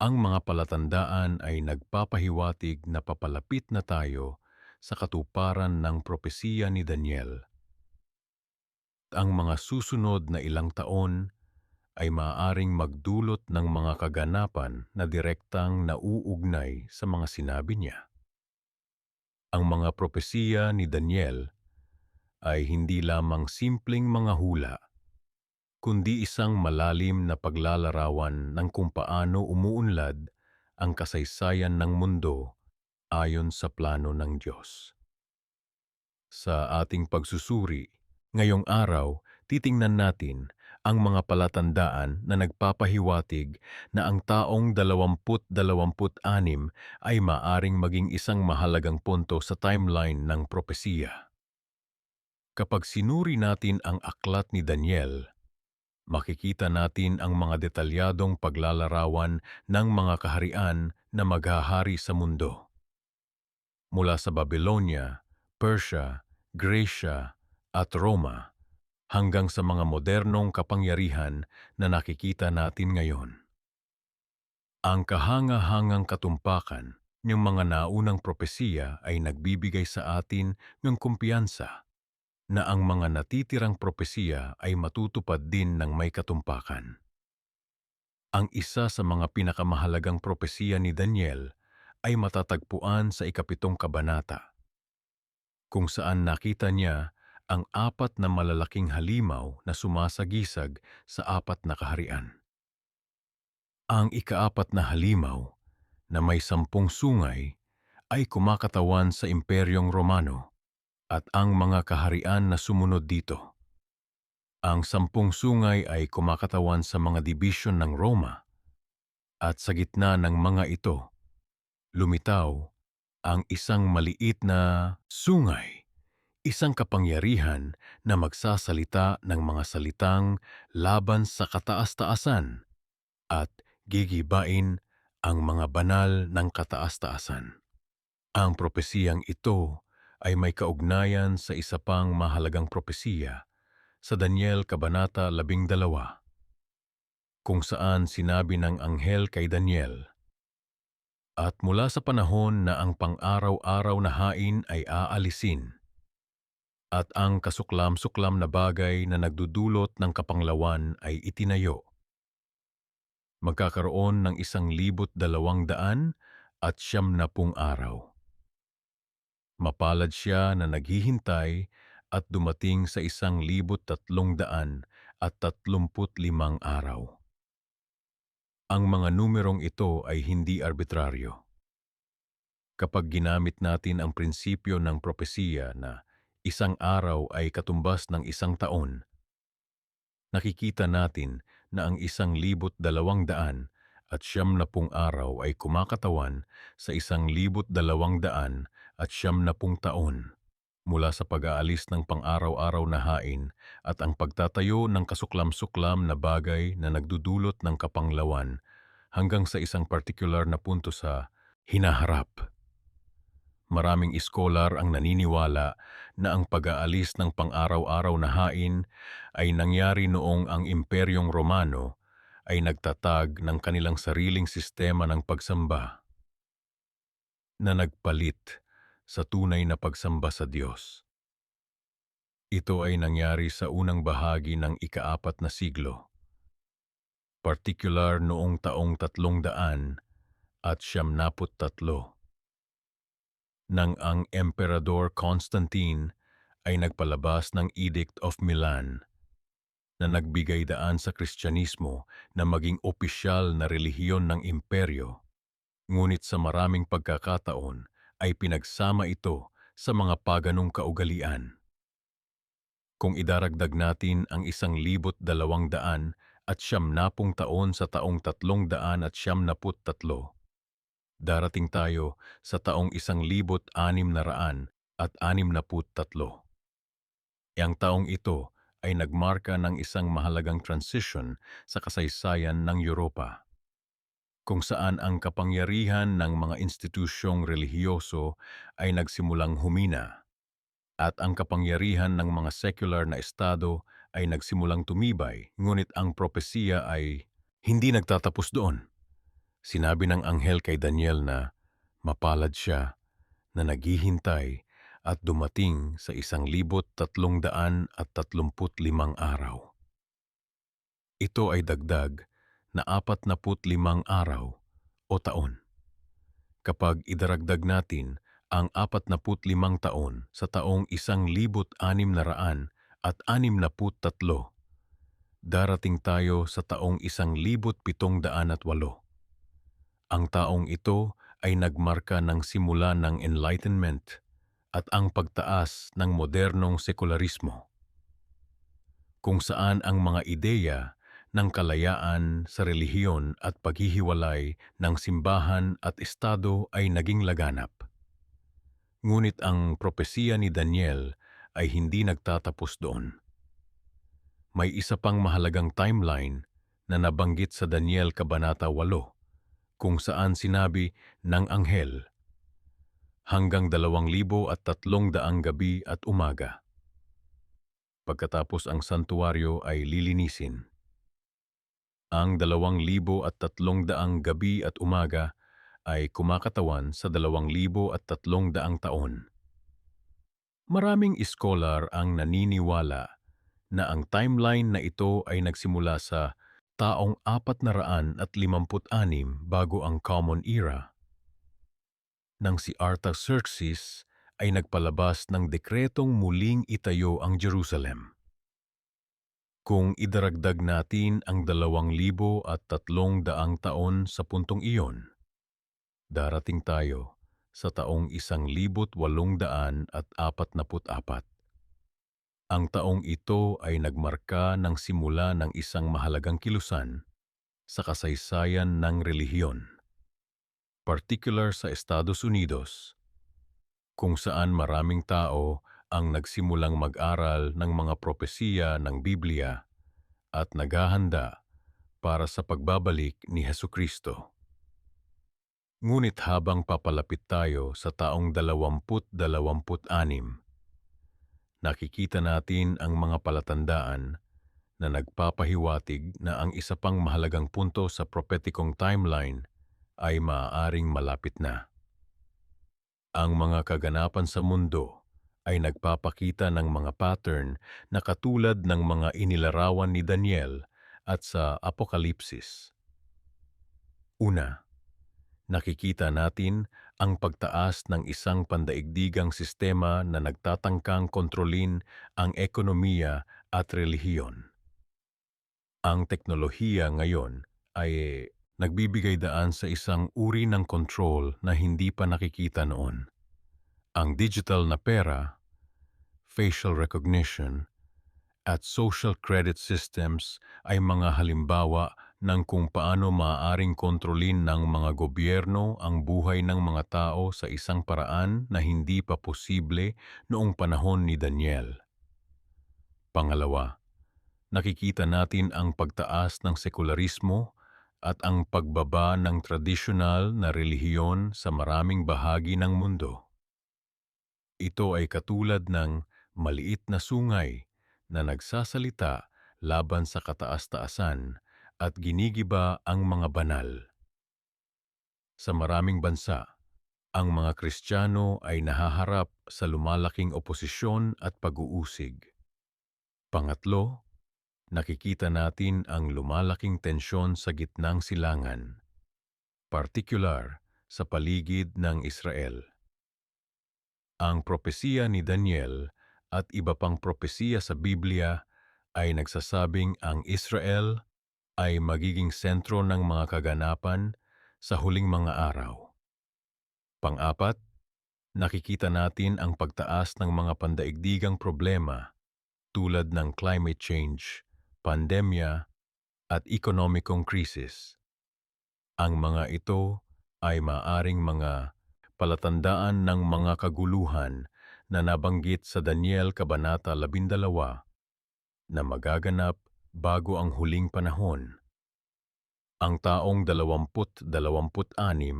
Ang mga palatandaan ay nagpapahiwatig na papalapit na tayo sa katuparan ng propesiya ni Daniel. Ang mga susunod na ilang taon ay maaaring magdulot ng mga kaganapan na direktang nauugnay sa mga sinabi niya. Ang mga propesiya ni Daniel ay hindi lamang simpleng mga hula, kundi isang malalim na paglalarawan ng kung paano umuunlad ang kasaysayan ng mundo ayon sa plano ng Diyos. Sa ating pagsusuri, ngayong araw, titingnan natin ang mga palatandaan na nagpapahiwatig na ang taong 2026 ay maaring maging isang mahalagang punto sa timeline ng propesiya. Kapag sinuri natin ang aklat ni Daniel, makikita natin ang mga detalyadong paglalarawan ng mga kaharian na maghahari sa mundo. Mula sa Babylonia, Persia, Gracia at Roma hanggang sa mga modernong kapangyarihan na nakikita natin ngayon. Ang kahanga-hangang katumpakan ng mga naunang propesiya ay nagbibigay sa atin ng kumpiyansa na ang mga natitirang propesiya ay matutupad din ng may katumpakan. Ang isa sa mga pinakamahalagang propesiya ni Daniel ay matatagpuan sa 7 kabanata, kung saan nakita niya ang 4 na malalaking halimaw na sumasagisag sa 4 na kaharian. Ang ika-4 na halimaw na may 10 sungay ay kumakatawan sa Imperyong Romano at ang mga kaharian na sumunod dito. Ang 10 sungay ay kumakatawan sa mga dibisyon ng Roma at sa gitna ng mga ito, lumitaw ang isang maliit na sungay, isang kapangyarihan na magsasalita ng mga salitang laban sa kataas-taasan at gigibain ang mga banal ng kataas-taasan. Ang propesiyang ito ay may kaugnayan sa isa pang mahalagang propesiya sa Daniel Kabanata 12, kung saan sinabi ng anghel kay Daniel, "At mula sa panahon na ang pang-araw-araw na hain ay aalisin, at ang kasuklam-suklam na bagay na nagdudulot ng kapanglawan ay itinayo, magkakaroon ng 1,200 at 90 araw. Mapalad siya na naghihintay at dumating sa 1,335 araw." Ang mga numerong ito ay hindi arbitraryo. Kapag ginamit natin ang prinsipyo ng propesiya na isang araw ay katumbas ng isang taon, nakikita natin na ang 1,270 araw ay kumakatawan sa 1,270 taon mula sa pag-aalis ng pang-araw-araw na hain at ang pagtatayo ng kasuklam-suklam na bagay na nagdudulot ng kapanglawan hanggang sa isang partikular na punto sa hinaharap. Maraming iskolar ang naniniwala na ang pag-aalis ng pang-araw-araw na hain ay nangyari noong ang Imperyong Romano ay nagtatag ng kanilang sariling sistema ng pagsamba na nagpalit sa tunay na pagsamba sa Diyos. Ito ay nangyari sa unang bahagi ng ika-4 na siglo, partikular noong taong 373 nang ang Emperador Constantine ay nagpalabas ng Edict of Milan na nagbigay daan sa Kristyanismo na maging opisyal na relihiyon ng imperyo. Ngunit sa maraming pagkakataon ay pinagsama ito sa mga paganong kaugalian. Kung idaragdag natin ang 1,200 at 90 taon sa taong 373, darating tayo sa taong 1,663. Ang taong ito ay nagmarka ng isang mahalagang transition sa kasaysayan ng Europa, kung saan ang kapangyarihan ng mga institusyong relihiyoso ay nagsimulang humina at ang kapangyarihan ng mga secular na estado ay nagsimulang tumibay, ngunit ang propesiya ay hindi nagtatapos doon. Sinabi ng anghel kay Daniel na mapalad siya na naghihintay at dumating sa 1,335 araw. Ito ay dagdag na 45 araw o taon. Kapag idaragdag natin ang 45 taon sa taong 1,663, darating tayo sa taong 1,708. Ang taong ito ay nagmarka ng simula ng Enlightenment at ang pagtaas ng modernong sekularismo, kung saan ang mga ideya ng kalayaan sa relihiyon at paghihiwalay ng simbahan at estado ay naging laganap. Ngunit ang propesiya ni Daniel ay hindi nagtatapos doon. May isa pang mahalagang timeline na nabanggit sa Daniel Kabanata 8, kung saan sinabi ng anghel, hanggang 2,300 gabi at umaga. Pagkatapos ang santuaryo ay lilinisin. Ang 2,300 gabi at umaga ay kumakatawan sa 2,300 taon. Maraming iskolar ang naniniwala na ang timeline na ito ay nagsimula sa taong 456 bago ang Common Era, nang si Artaxerxes ay nagpalabas ng dekretong muling itayo ang Jerusalem. Kung idaragdag natin ang 2,300 taon sa puntong iyon, darating tayo sa taong 1,844. Ang taong ito ay nagmarka ng simula ng isang mahalagang kilusan sa kasaysayan ng relihiyon, particular sa Estados Unidos, kung saan maraming tao ang nagsimulang mag-aral ng mga propesiya ng Biblia at naghahanda para sa pagbabalik ni Hesukristo. Ngunit habang papalapit tayo sa taong 2026, nakikita natin ang mga palatandaan na nagpapahiwatig na ang isa pang mahalagang punto sa propetikong timeline ay maaaring malapit na. Ang mga kaganapan sa mundo ay nagpapakita ng mga pattern na katulad ng mga inilarawan ni Daniel at sa Apokalipsis. Una, nakikita natin ang pagtaas ng isang pandaigdigang sistema na nagtatangkang kontrolin ang ekonomiya at relihiyon. Ang teknolohiya ngayon ay nagbibigay daan sa isang uri ng control na hindi pa nakikita noon. Ang digital na pera, facial recognition, at social credit systems ay mga halimbawa ng kung paano maaaring kontrolin ng mga gobyerno ang buhay ng mga tao sa isang paraan na hindi pa posible noong panahon ni Daniel. Pangalawa, nakikita natin ang pagtaas ng sekularismo at ang pagbaba ng tradisyonal na relihiyon sa maraming bahagi ng mundo. Ito ay katulad ng maliit na sungay na nagsasalita laban sa kataas-taasan at ginigiba ang mga banal. Sa maraming bansa, Ang mga Kristiyano ay nahaharap sa lumalaking oposisyon at pag-uusig. Pangatlo, nakikita natin ang lumalaking tensyon sa gitnang silangan, partikular sa paligid ng Israel. Ang propesiya ni Daniel at iba pang propesiya sa Biblia ay nagsasabing ang Israel ay magiging sentro ng mga kaganapan sa huling mga araw. Pang-apat, nakikita natin ang pagtaas ng mga pandaigdigang problema tulad ng climate change, pandemya, at ekonomikong krisis. Ang mga ito ay maaring mga palatandaan ng mga kaguluhan na nabanggit sa Daniel Kabanata 12 na magaganap bago ang huling panahon. Ang taong 2026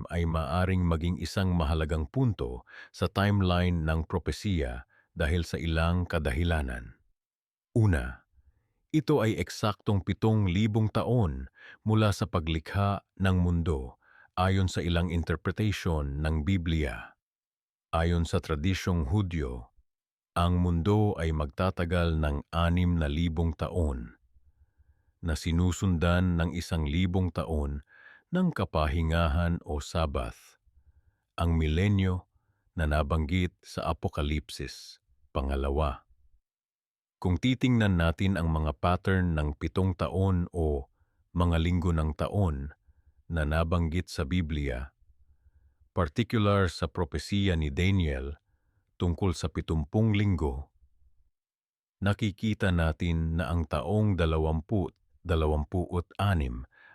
ay maaring maging isang mahalagang punto sa timeline ng propesiya dahil sa ilang kadahilanan. Una, ito ay eksaktong 7,000 taon mula sa paglikha ng mundo ayon sa ilang interpretation ng Biblia. Ayon sa tradisyong Hudyo, ang mundo ay magtatagal ng 6,000 taon na sinusundan ng 1,000 taon ng kapahingahan o Sabath, ang milenyo na nabanggit sa Apokalipsis, pangalawa. Kung titingnan natin ang mga pattern ng 7 taon o mga linggo ng taon na nabanggit sa Biblia, particular sa propesiya ni Daniel tungkol sa 70 linggo, nakikita natin na ang taong 2026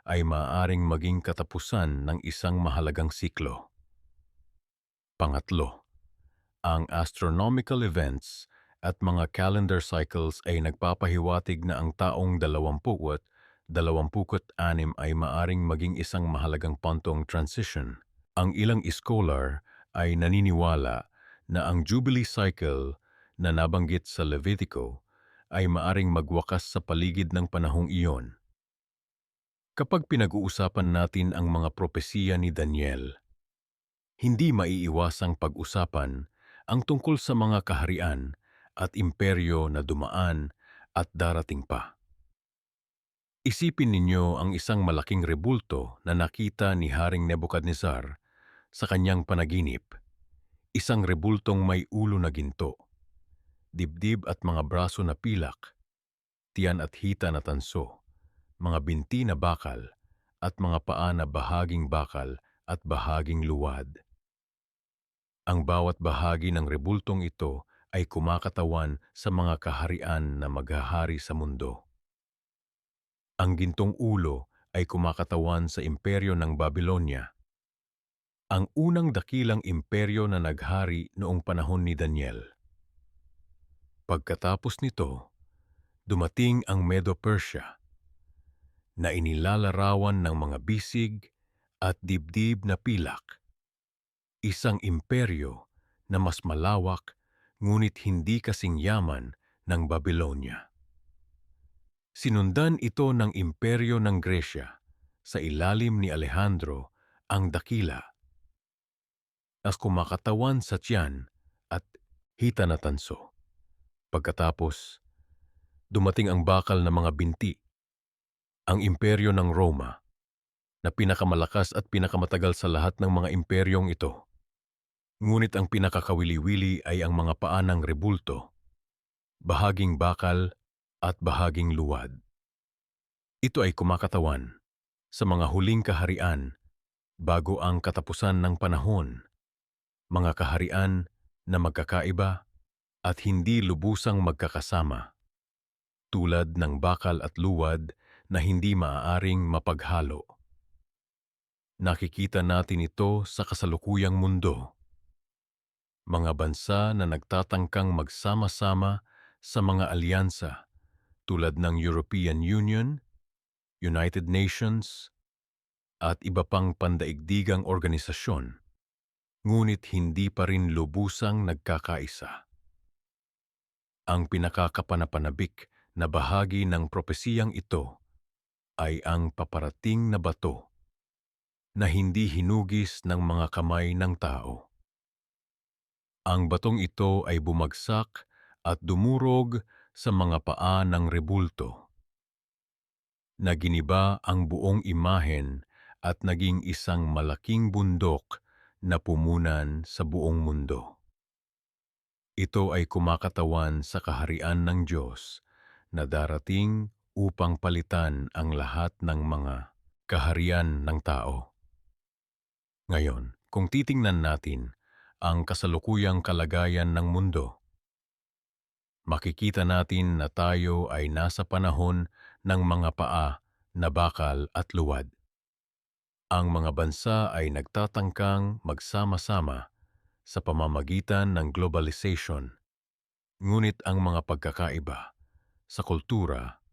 ay maaaring maging katapusan ng isang mahalagang siklo. Pangatlo, ang astronomical events at mga calendar cycles ay nagpapahiwatig na ang taong 2026 ay maaring maging isang mahalagang puntong transition. Ang ilang scholar ay naniniwala na ang Jubilee cycle na nabanggit sa Levitico ay maaring magwakas sa paligid ng panahong iyon. Kapag pinag-uusapan natin ang mga propesiya ni Daniel, hindi maiiwasang pag-usapan ang tungkol sa mga kaharian at imperyo na dumaan at darating pa. Isipin ninyo ang isang malaking rebulto na nakita ni Haring Nebukadnezar sa kanyang panaginip. Isang rebultong may ulo na ginto, dibdib at mga braso na pilak, tiyan at hita na tanso, mga binti na bakal, at mga paa na bahaging bakal at bahaging luwad. Ang bawat bahagi ng rebultong ito ay kumakatawan sa mga kaharian na maghahari sa mundo. Ang gintong ulo ay kumakatawan sa imperyo ng Babylonia, ang unang dakilang imperyo na naghari noong panahon ni Daniel. Pagkatapos nito, dumating ang Medo-Persia, na inilalarawan ng mga bisig at dibdib na pilak. Isang imperyo na mas malawak ngunit hindi kasing yaman ng Babylonia. Sinundan ito ng imperyo ng Gresya sa ilalim ni Alejandro ang Dakila, as kumakatawan sa tiyan at hita na tanso. Pagkatapos, dumating ang bakal na mga binti, ang imperyo ng Roma, na pinakamalakas at pinakamatagal sa lahat ng mga imperyong ito. Ngunit ang pinakakawili-wili ay ang mga paa ng rebulto, bahaging bakal at bahaging luwad. Ito ay kumakatawan sa mga huling kaharian bago ang katapusan ng panahon, mga kaharian na magkakaiba at hindi lubusang magkakasama, tulad ng bakal at luwad na hindi maaaring mapaghalo. Nakikita natin ito sa kasalukuyang mundo. Mga bansa na nagtatangkang magsama-sama sa mga alyansa tulad ng European Union, United Nations, at iba pang pandaigdigang organisasyon, ngunit hindi pa rin lubusang nagkakaisa. Ang pinakakapanapanabik na bahagi ng propesiyang ito ay ang paparating na bato na hindi hinugis ng mga kamay ng tao. Ang batong ito ay bumagsak at dumurog sa mga paa ng rebulto. Naginiba ang buong imahen at naging isang malaking bundok na pumunan sa buong mundo. Ito ay kumakatawan sa kaharian ng Diyos na darating upang palitan ang lahat ng mga kaharian ng tao. Ngayon, kung titingnan natin ang kasalukuyang kalagayan ng mundo, makikita natin na tayo ay nasa panahon ng mga paa na bakal at luwad. Ang mga bansa ay nagtatangkang magsama-sama sa pamamagitan ng globalization, ngunit ang mga pagkakaiba sa kultura,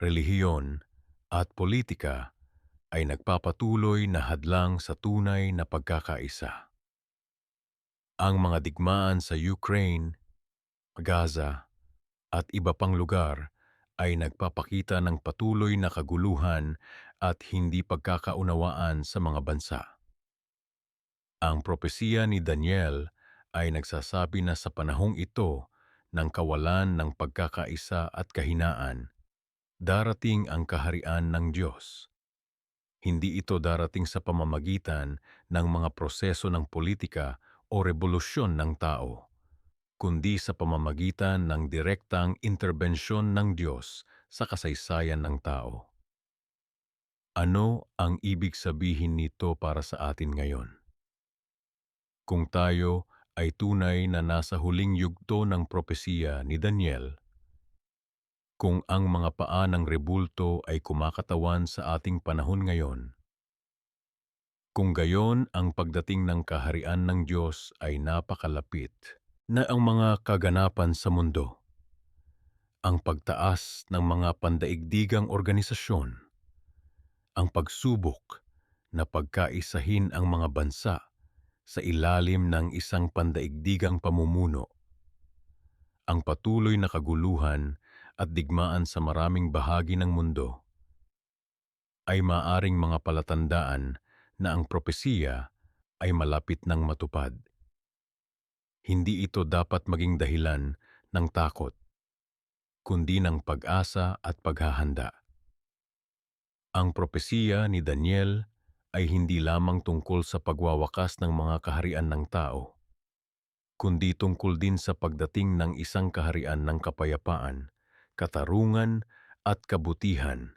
relihiyon at politika ay nagpapatuloy na hadlang sa tunay na pagkakaisa. Ang mga digmaan sa Ukraine, Gaza at iba pang lugar ay nagpapakita ng patuloy na kaguluhan at hindi pagkakaunawaan sa mga bansa. Ang propesiya ni Daniel ay nagsasabi na sa panahong ito ng kawalan ng pagkakaisa at kahinaan, darating ang kaharian ng Diyos. Hindi ito darating sa pamamagitan ng mga proseso ng politika o rebolusyon ng tao, kundi sa pamamagitan ng direktang interbensyon ng Diyos sa kasaysayan ng tao. Ano ang ibig sabihin nito para sa atin ngayon? Kung tayo ay tunay na nasa huling yugto ng propesiya ni Daniel, kung ang mga paa ng rebulto ay kumakatawan sa ating panahon ngayon, kung gayon ang pagdating ng kaharian ng Diyos ay napakalapit, na ang mga kaganapan sa mundo, ang pagtaas ng mga pandaigdigang organisasyon, ang pagsubok na pagkaisahin ang mga bansa sa ilalim ng isang pandaigdigang pamumuno, ang patuloy na kaguluhan at digmaan sa maraming bahagi ng mundo, ay maaring mga palatandaan na ang propesiya ay malapit ng matupad. Hindi ito dapat maging dahilan ng takot, kundi ng pag-asa at paghahanda. Ang propesiya ni Daniel ay hindi lamang tungkol sa pagwawakas ng mga kaharian ng tao, kundi tungkol din sa pagdating ng isang kaharian ng kapayapaan, katarungan at kabutihan,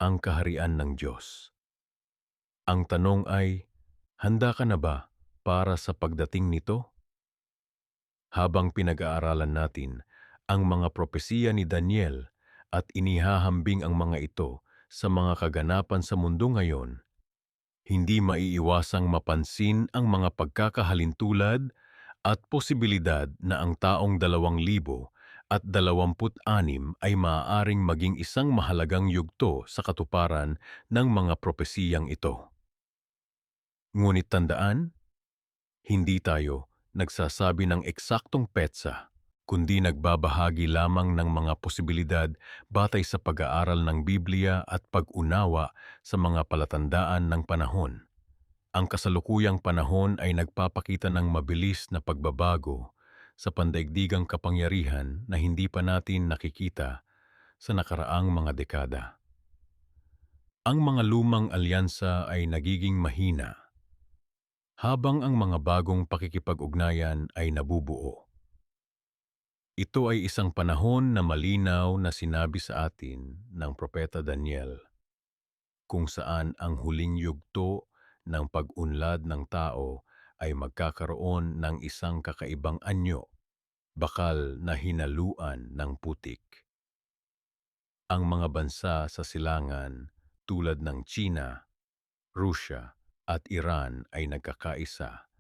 ang kaharian ng Diyos. Ang tanong ay, handa ka na ba para sa pagdating nito? Habang pinag-aaralan natin ang mga propesiya ni Daniel at inihahambing ang mga ito sa mga kaganapan sa mundo ngayon, hindi maiiwasang mapansin ang mga pagkakahalintulad at posibilidad na ang taong 2026 ay maaaring maging isang mahalagang yugto sa katuparan ng mga propesiyang ito. Ngunit tandaan, hindi tayo nagsasabi ng eksaktong petsa, kundi nagbabahagi lamang ng mga posibilidad batay sa pag-aaral ng Biblia at pag-unawa sa mga palatandaan ng panahon. Ang kasalukuyang panahon ay nagpapakita ng mabilis na pagbabago sa pandaigdigang kapangyarihan na hindi pa natin nakikita sa nakaraang mga dekada. Ang mga lumang alyansa ay nagiging mahina, habang ang mga bagong pakikipag-ugnayan ay nabubuo. Ito ay isang panahon na malinaw na sinabi sa atin ng Propeta Daniel, kung saan ang huling yugto ng pag-unlad ng tao ay magkakaroon ng isang kakaibang anyo, bakal na hinaluan ng putik. Ang mga bansa sa silangan tulad ng China, Rusya at Iran ay nagkakaisa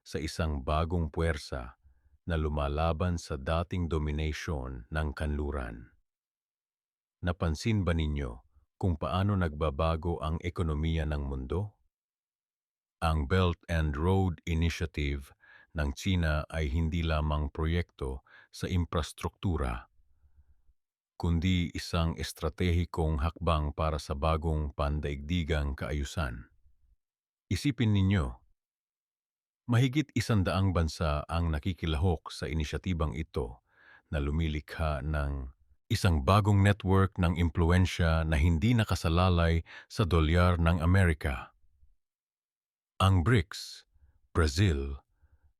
sa isang bagong puwersa na lumalaban sa dating domination ng kanluran. Napansin ba ninyo kung paano nagbabago ang ekonomiya ng mundo? Ang Belt and Road Initiative ng China ay hindi lamang proyekto sa infrastruktura, kundi isang estratehikong hakbang para sa bagong pandaigdigang kaayusan. Isipin ninyo, Mahigit 100 bansa ang nakikilahok sa inisyatibang ito na lumilikha ng isang bagong network ng impluensya na hindi nakasalalay sa dolyar ng Amerika. Ang BRICS, Brazil,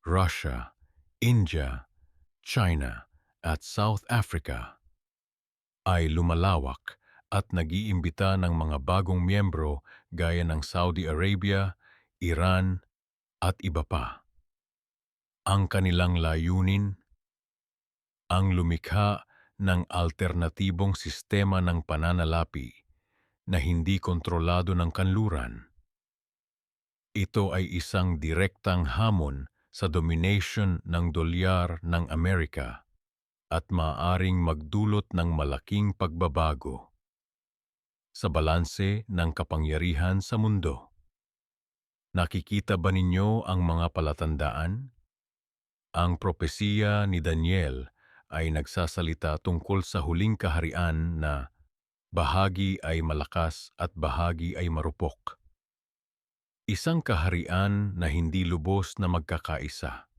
Russia, India, China at South Africa ay lumalawak at nag-iimbita ng mga bagong miyembro gaya ng Saudi Arabia, Iran at iba pa. Ang kanilang layunin ang lumikha ng alternatibong sistema ng pananalapi na hindi kontrolado ng kanluran. Ito ay isang direktang hamon sa domination ng dolyar ng Amerika at maaaring magdulot ng malaking pagbabago sa balanse ng kapangyarihan sa mundo. Nakikita ba ninyo ang mga palatandaan? Ang propesiya ni Daniel ay nagsasalita tungkol sa huling kaharian na bahagi ay malakas at bahagi ay marupok. Isang kaharian na hindi lubos na magkakaisa.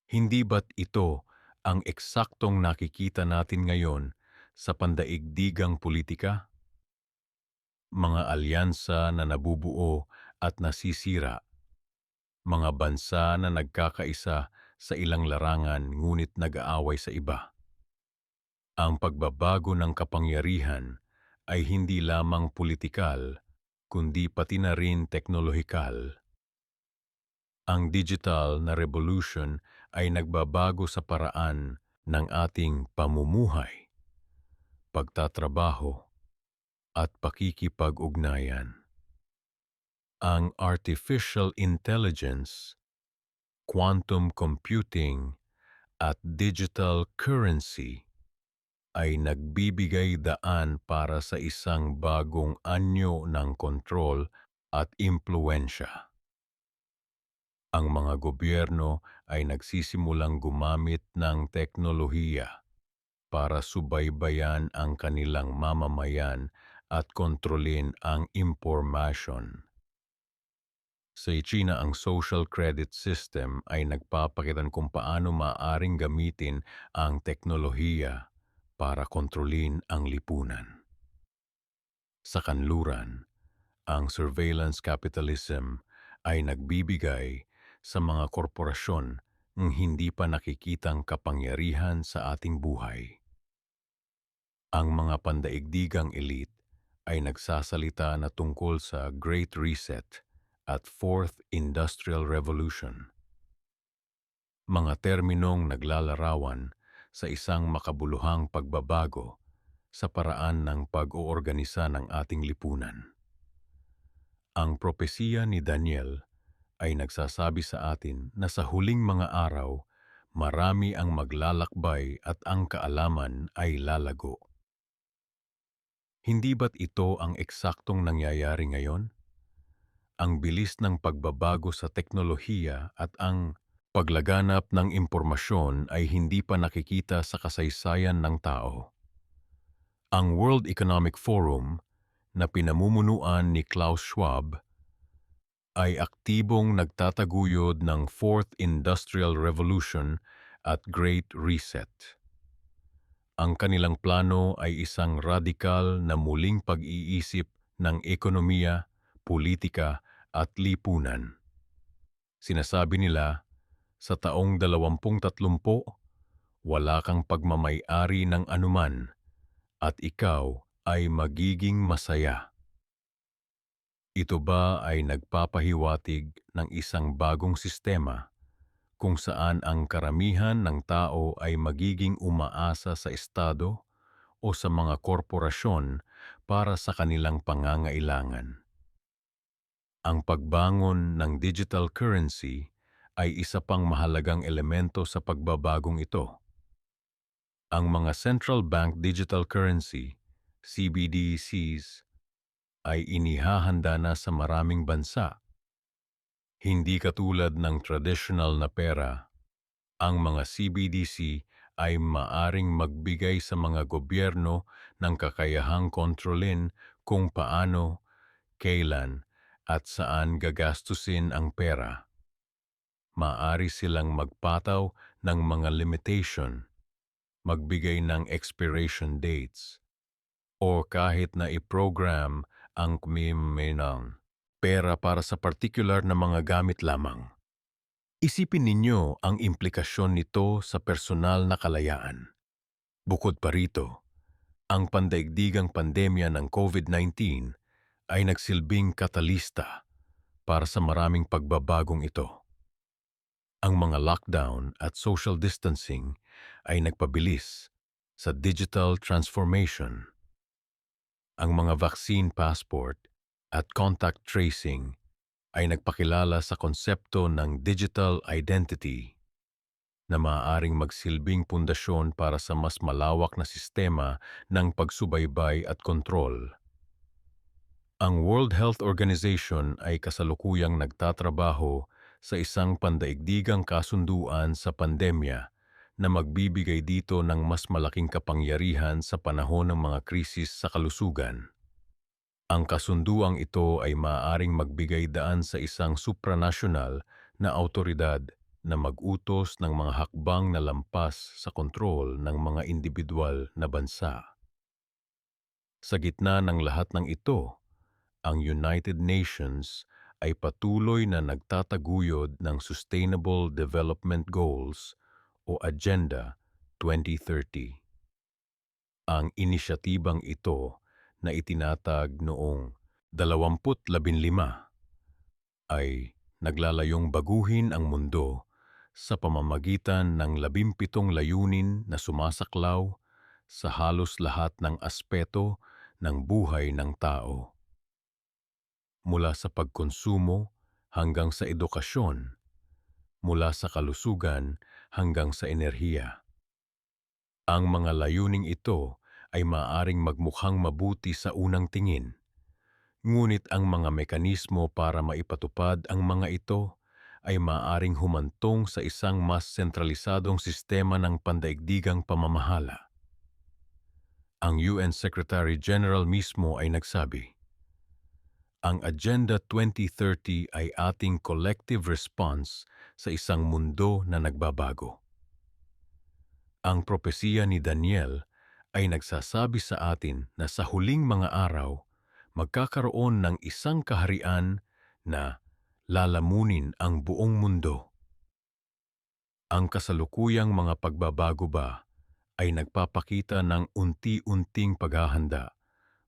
Hindi ba't ito ang eksaktong nakikita natin ngayon sa pandaigdigang politika? Mga alyansa na nabubuo at nasisira, mga bansa na nagkakaisa sa ilang larangan ngunit nag-aaway sa iba. Ang pagbabago ng kapangyarihan ay hindi lamang politikal, kundi pati na rin teknolohikal. Ang digital na revolution ay nagbabago sa paraan ng ating pamumuhay, pagtatrabaho, at pakikipag-ugnayan. Ang artificial intelligence, quantum computing, at digital currency ay nagbibigay daan para sa isang bagong anyo ng kontrol at impluensya. Ang mga gobyerno ay nagsisimulang gumamit ng teknolohiya para subaybayan ang kanilang mamamayan at kontrolin ang impormasyon. Sa China, ang social credit system ay nagpapakita kung paano maaaring gamitin ang teknolohiya para kontrolin ang lipunan. Sa kanluran, ang surveillance capitalism ay nagbibigay sa mga korporasyon ng hindi pa nakikitang kapangyarihan sa ating buhay. Ang mga pandaigdigang elite ay nagsasalita na tungkol sa Great Reset at Fourth Industrial Revolution. Mga terminong naglalarawan sa isang makabuluhang pagbabago sa paraan ng pag-oorganisa ng ating lipunan. Ang propesiya ni Daniel ay nagsasabi sa atin na sa huling mga araw, marami ang maglalakbay at ang kaalaman ay lalago. Hindi ba't ito ang eksaktong nangyayari ngayon? Ang bilis ng pagbabago sa teknolohiya at ang paglaganap ng impormasyon ay hindi pa nakikita sa kasaysayan ng tao. Ang World Economic Forum, na pinamumunuan ni Klaus Schwab, ay aktibong nagtataguyod ng Fourth Industrial Revolution at Great Reset. Ang kanilang plano ay isang radikal na muling pag-iisip ng ekonomiya, politika at lipunan. Sinasabi nila, sa taong 2030, wala kang pagmamay-ari ng anuman at ikaw ay magiging masaya. Ito ba ay nagpapahiwatig ng isang bagong sistema kung saan ang karamihan ng tao ay magiging umaasa sa estado o sa mga korporasyon para sa kanilang pangangailangan? Ang pagbangon ng digital currency ay isa pang mahalagang elemento sa pagbabagong ito. Ang mga central bank digital currency, CBDCs, ay inihahanda na sa maraming bansa. Hindi katulad ng traditional na pera, ang mga CBDC ay maaring magbigay sa mga gobyerno ng kakayahang kontrolin kung paano, kailan, at saan gagastusin ang pera. maaari silang magpataw ng mga limitation, magbigay ng expiration dates, o kahit na i-program ang kumiminang pera para sa particular na mga gamit lamang. Isipin ninyo ang implikasyon nito sa personal na kalayaan. Bukod pa rito, ang pandaigdigang pandemya ng COVID-19 ay nagsilbing katalista para sa maraming pagbabagong ito. Ang mga lockdown at social distancing ay nagpabilis sa digital transformation. Ang mga vaccine passport at contact tracing ay nagpakilala sa konsepto ng digital identity na maaaring magsilbing pundasyon para sa mas malawak na sistema ng pagsubaybay at kontrol. Ang World Health Organization ay kasalukuyang nagtatrabaho sa isang pandaigdigang kasunduan sa pandemya na magbibigay dito ng mas malaking kapangyarihan sa panahon ng mga krisis sa kalusugan. Ang kasunduang ito ay maaaring magbigay daan sa isang supranasyonal na awtoridad na mag-utos ng mga hakbang na lampas sa kontrol ng mga individual na bansa. Sa gitna ng lahat ng ito, ang United Nations ay patuloy na nagtataguyod ng Sustainable Development Goals o Agenda 2030. Ang inisyatibang ito na itinatag noong 2015 ay naglalayong baguhin ang mundo sa pamamagitan ng 17 layunin na sumasaklaw sa halos lahat ng aspeto ng buhay ng tao. Mula sa pagkonsumo hanggang sa edukasyon, mula sa kalusugan hanggang sa enerhiya. Ang mga layuning ito ay maaaring magmukhang mabuti sa unang tingin, ngunit ang mga mekanismo para maipatupad ang mga ito ay maaaring humantong sa isang mas sentralisadong sistema ng pandaigdigang pamamahala. Ang UN Secretary General mismo ay nagsabi, ang Agenda 2030 ay ating collective response sa isang mundo na nagbabago. Ang propesiya ni Daniel ay nagsasabi sa atin na sa huling mga araw, magkakaroon ng isang kaharian na lalamunin ang buong mundo. Ang kasalukuyang mga pagbabago ba ay nagpapakita ng unti-unting paghahanda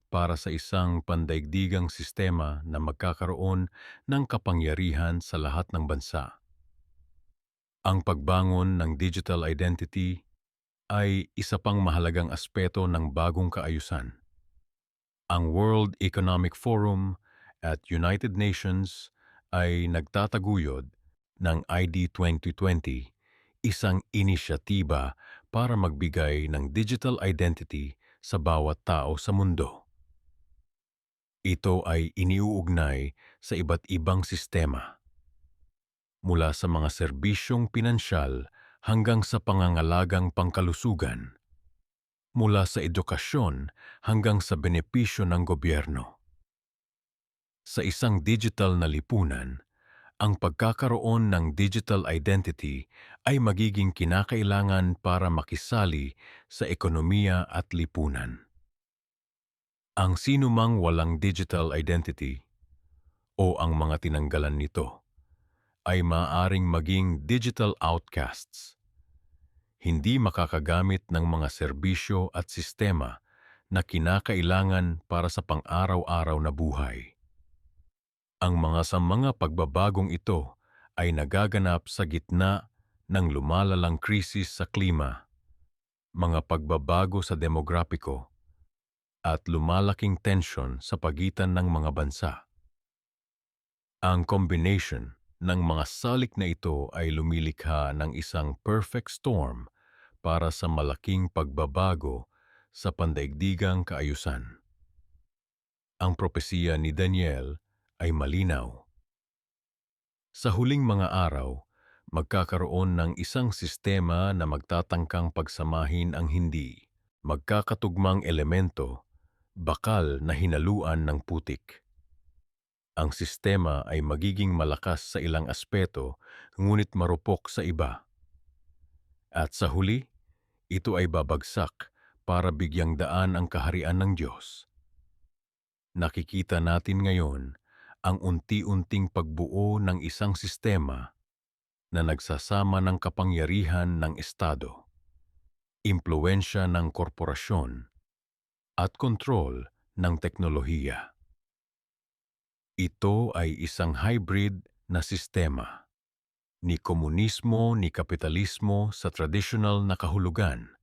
para sa isang pandaigdigang sistema na magkakaroon ng kapangyarihan sa lahat ng bansa. Ang pagbangon ng digital identity ay isa pang mahalagang aspeto ng bagong kaayusan. Ang World Economic Forum at United Nations ay nagtataguyod ng ID 2020, isang inisyatiba para magbigay ng digital identity sa bawat tao sa mundo. Ito ay iniuugnay sa iba't ibang sistema, mula sa mga serbisyong pinansyal hanggang sa pangangalagang pangkalusugan, mula sa edukasyon hanggang sa benepisyo ng gobyerno. Sa isang digital na lipunan, ang pagkakaroon ng digital identity ay magiging kinakailangan para makisali sa ekonomiya at lipunan. Ang sinumang walang digital identity o ang mga tinanggalan nito ay maaaring maging digital outcasts, hindi makakagamit ng mga serbisyo at sistema na kinakailangan para sa pang-araw-araw na buhay. Ang mga pagbabagong ito ay nagaganap sa gitna ng lumalalang krisis sa klima, mga pagbabago sa demograpiko, at lumalaking tensyon sa pagitan ng mga bansa. Ang combination ng mga salik na ito ay lumilikha ng isang perfect storm para sa malaking pagbabago sa pandaigdigang kaayusan. Ang propesiya ni Daniel ay malinaw. Sa huling mga araw, magkakaroon ng isang sistema na magtatangkang pagsamahin ang hindi magkakatugmang elemento, bakal na hinaluan ng putik. Ang sistema ay magiging malakas sa ilang aspeto, ngunit marupok sa iba. At sa huli, ito ay babagsak para bigyang daan ang kaharian ng Diyos. Nakikita natin ngayon ang unti-unting pagbuo ng isang sistema na nagsasama ng kapangyarihan ng Estado, impluwensya ng korporasyon, at kontrol ng teknolohiya. Ito ay isang hybrid na sistema, ni komunismo ni kapitalismo sa tradisyonal na kahulugan,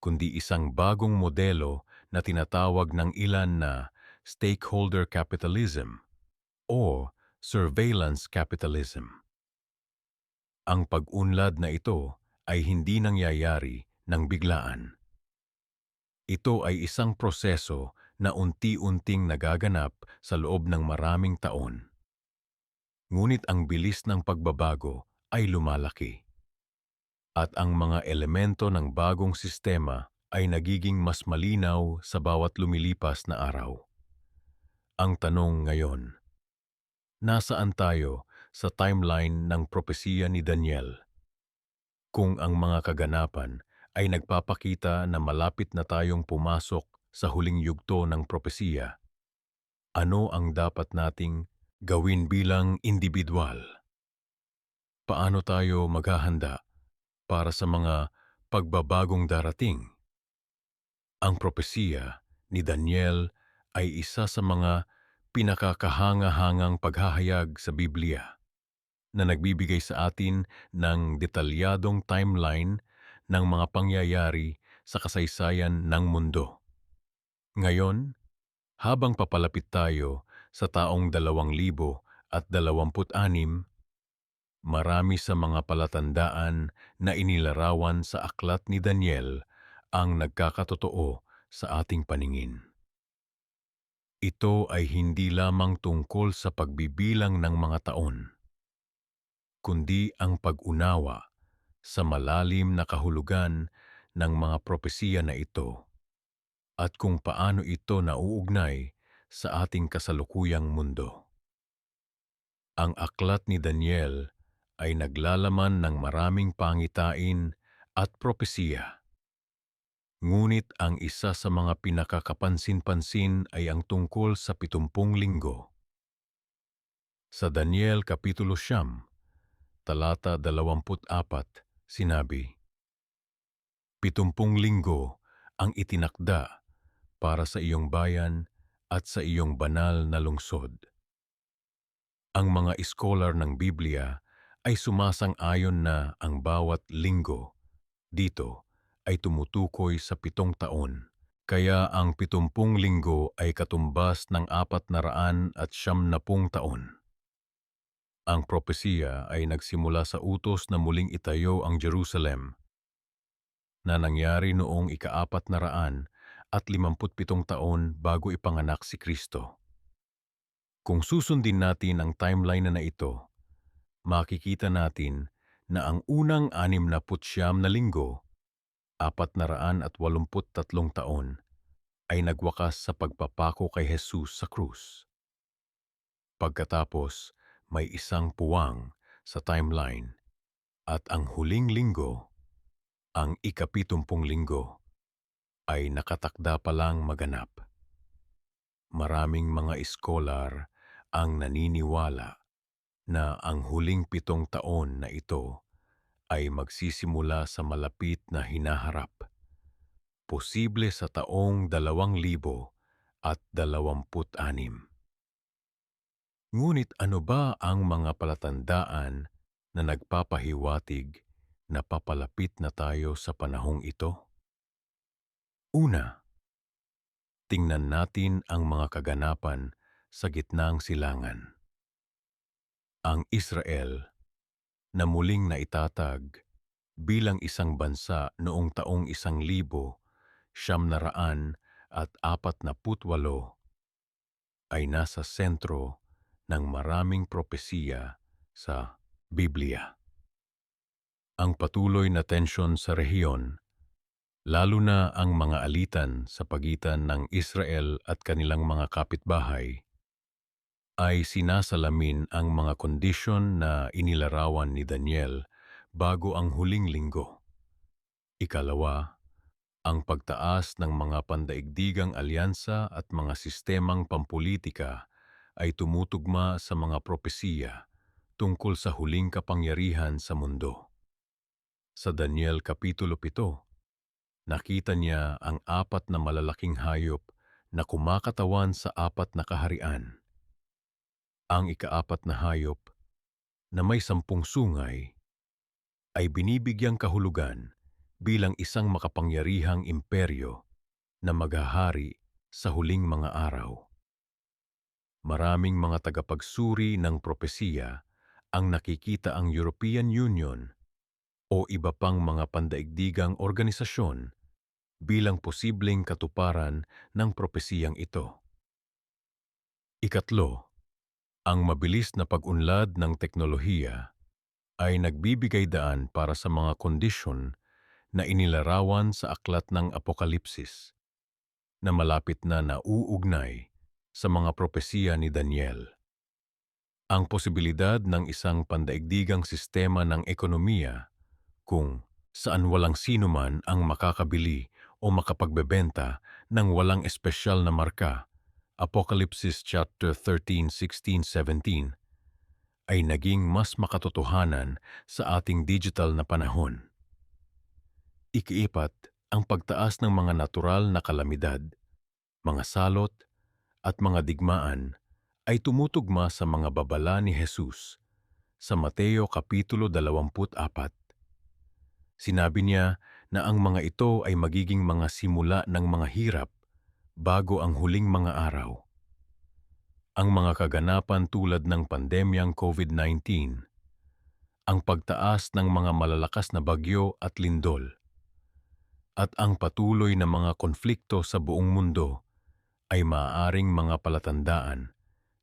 kundi isang bagong modelo na tinatawag ng ilan na stakeholder capitalism o surveillance capitalism. Ang pag-unlad na ito ay hindi nangyayari ng biglaan. Ito ay isang proseso na unti-unting nagaganap sa loob ng maraming taon. Ngunit ang bilis ng pagbabago ay lumalaki. At ang mga elemento ng bagong sistema ay nagiging mas malinaw sa bawat lumilipas na araw. Ang tanong ngayon, nasaan tayo sa timeline ng propesiya ni Daniel? Kung ang mga kaganapan ay nagpapakita na malapit na tayong pumasok sa huling yugto ng propesiya, ano ang dapat nating gawin bilang individual? Paano tayo maghahanda para sa mga pagbabagong darating? Ang propesiya ni Daniel ay isa sa mga pinakakahanga-hangang paghahayag sa Biblia na nagbibigay sa atin ng detalyadong timeline ng mga pangyayari sa kasaysayan ng mundo. Ngayon, habang papalapit tayo sa taong 2026, marami sa mga palatandaan na inilarawan sa aklat ni Daniel ang nagkakatotoo sa ating paningin. Ito ay hindi lamang tungkol sa pagbibilang ng mga taon, kundi ang pag-unawa sa malalim na kahulugan ng mga propesiya na ito at kung paano ito nauugnay sa ating kasalukuyang mundo. Ang aklat ni Daniel ay naglalaman ng maraming pangitain at propesiya. Ngunit ang isa sa mga pinakakapansin-pansin ay ang tungkol sa 70 linggo. Sa Daniel Kapitulo 9, talata 24, sinabi, 70 linggo ang itinakda para sa iyong bayan at sa iyong banal na lungsod. Ang mga iskolar ng Biblia ay sumasang-ayon na ang bawat linggo dito ay tumutukoy sa 7 taon. Kaya ang 70 linggo ay katumbas ng 470 taon. Ang propesiya ay nagsimula sa utos na muling itayo ang Jerusalem na nangyari noong ika-457 taon bago ipanganak si Kristo. Kung susundin natin ang timeline na ito, makikita natin na ang unang 69 na linggo, 483 taon, ay nagwakas sa pagpapako kay Jesus sa krus. Pagkatapos, may isang puwang sa timeline at ang huling linggo, ang ika-70 linggo, ay nakatakda palang maganap. Maraming mga iskolar ang naniniwala na ang huling 7 taon na ito ay magsisimula sa malapit na hinaharap, posible sa taong 2026. Ngunit ano ba ang mga palatandaan na nagpapahiwatig na papalapit na tayo sa panahong ito? Una, tingnan natin ang mga kaganapan sa gitnang silangan. Ang Israel, na muling naitatag bilang isang bansa noong taong 1948, ay nasa sentro ng maraming propesiya sa Biblia. Ang patuloy na tensyon sa rehiyon, lalo na ang mga alitan sa pagitan ng Israel at kanilang mga kapitbahay, ay sinasalamin ang mga kondisyon na inilarawan ni Daniel bago ang huling linggo. Ikalawa, ang pagtaas ng mga pandaigdigang alyansa at mga sistemang pampulitika ay tumutugma sa mga propesiya tungkol sa huling kapangyarihan sa mundo. Sa Daniel Kapitulo 7, nakita niya ang apat na malalaking hayop na kumakatawan sa apat na kaharian. Ang ikaapat na hayop na may 10 sungay ay binibigyang kahulugan bilang isang makapangyarihang imperyo na maghahari sa huling mga araw. Maraming mga tagapagsuri ng propesiya ang nakikita ang European Union o iba pang mga pandaigdigang organisasyon bilang posibleng katuparan ng propesiyang ito. Ikatlo, ang mabilis na pag-unlad ng teknolohiya ay nagbibigay daan para sa mga kondisyon na inilarawan sa aklat ng Apokalipsis na malapit na nauugnay sa mga propesiya ni Daniel. Ang posibilidad ng isang pandaigdigang sistema ng ekonomiya kung saan walang sino man ang makakabili o makapagbebenta ng walang espesyal na marka, Apocalypse chapter 13, 16, 17, ay naging mas makatotohanan sa ating digital na panahon. Ikiipat, ang pagtaas ng mga natural na kalamidad, mga salot, at mga digmaan ay tumutugma sa mga babala ni Jesus sa Mateo Kapitulo 24. Sinabi niya na ang mga ito ay magiging mga simula ng mga hirap bago ang huling mga araw. Ang mga kaganapan tulad ng pandemyang COVID-19, ang pagtaas ng mga malalakas na bagyo at lindol, at ang patuloy na mga konflikto sa buong mundo ay maaaring mga palatandaan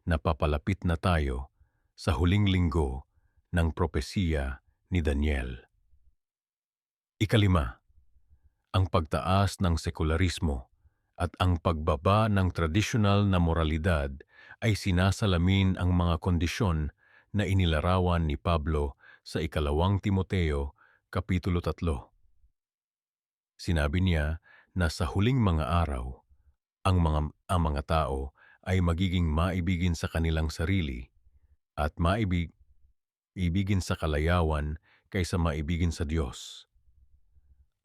na papalapit na tayo sa huling linggo ng propesiya ni Daniel. Ikalima, ang pagtaas ng sekularismo at ang pagbaba ng tradisyonal na moralidad ay sinasalamin ang mga kondisyon na inilarawan ni Pablo sa ikalawang Timoteo, Kapitulo 3. Sinabi niya na sa huling mga araw, ang mga tao ay magiging maibigin sa kanilang sarili at maibigin sa kalayawan kaysa maibigin sa Diyos.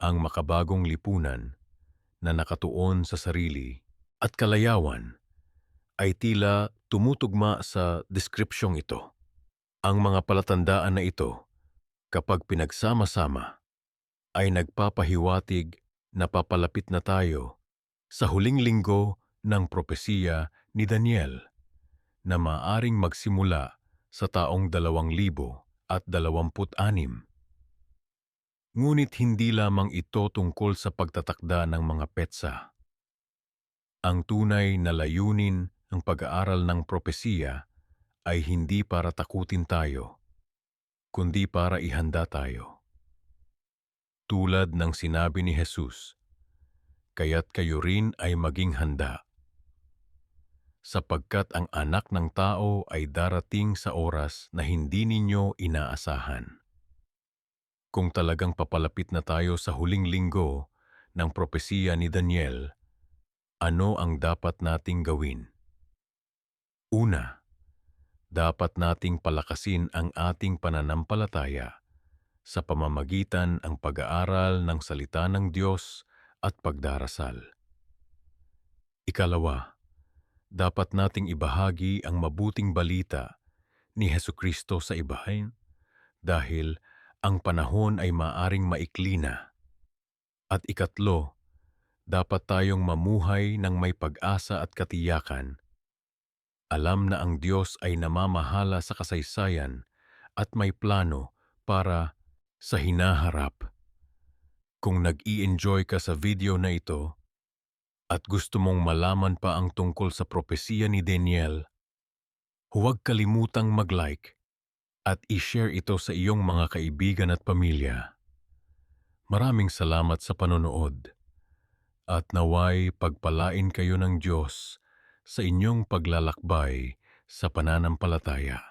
Ang makabagong lipunan na nakatuon sa sarili at kalayawan ay tila tumutugma sa deskripsyong ito. Ang mga palatandaan na ito, kapag pinagsama-sama, ay nagpapahiwatig na papalapit na tayo sa huling linggo ng propesiya ni Daniel na maaaring magsimula sa taong 2026. Ngunit hindi lamang ito tungkol sa pagtatakda ng mga petsa. Ang tunay na layunin ng pag-aaral ng propesiya ay hindi para takutin tayo, kundi para ihanda tayo. Tulad ng sinabi ni Jesus, kaya't kayo rin ay maging handa, sapagkat ang anak ng tao ay darating sa oras na hindi ninyo inaasahan. Kung talagang papalapit na tayo sa huling linggo ng propesiya ni Daniel, ano ang dapat nating gawin? Una, dapat nating palakasin ang ating pananampalataya sa pamamagitan ng pag-aaral ng salita ng Diyos at pagdarasal. Ikalawa, dapat nating ibahagi ang mabuting balita ni Hesukristo sa ibahin dahil ang panahon ay maaring maikli na. At ikatlo, dapat tayong mamuhay ng may pag-asa at katiyakan. Alam na ang Diyos ay namamahala sa kasaysayan at may plano para sa hinaharap. Kung nag-i-enjoy ka sa video na ito at gusto mong malaman pa ang tungkol sa propesiya ni Daniel, huwag kalimutang mag-like at i-share ito sa iyong mga kaibigan at pamilya. Maraming salamat sa panonood at naway pagpalain kayo ng Diyos sa inyong paglalakbay sa pananampalataya.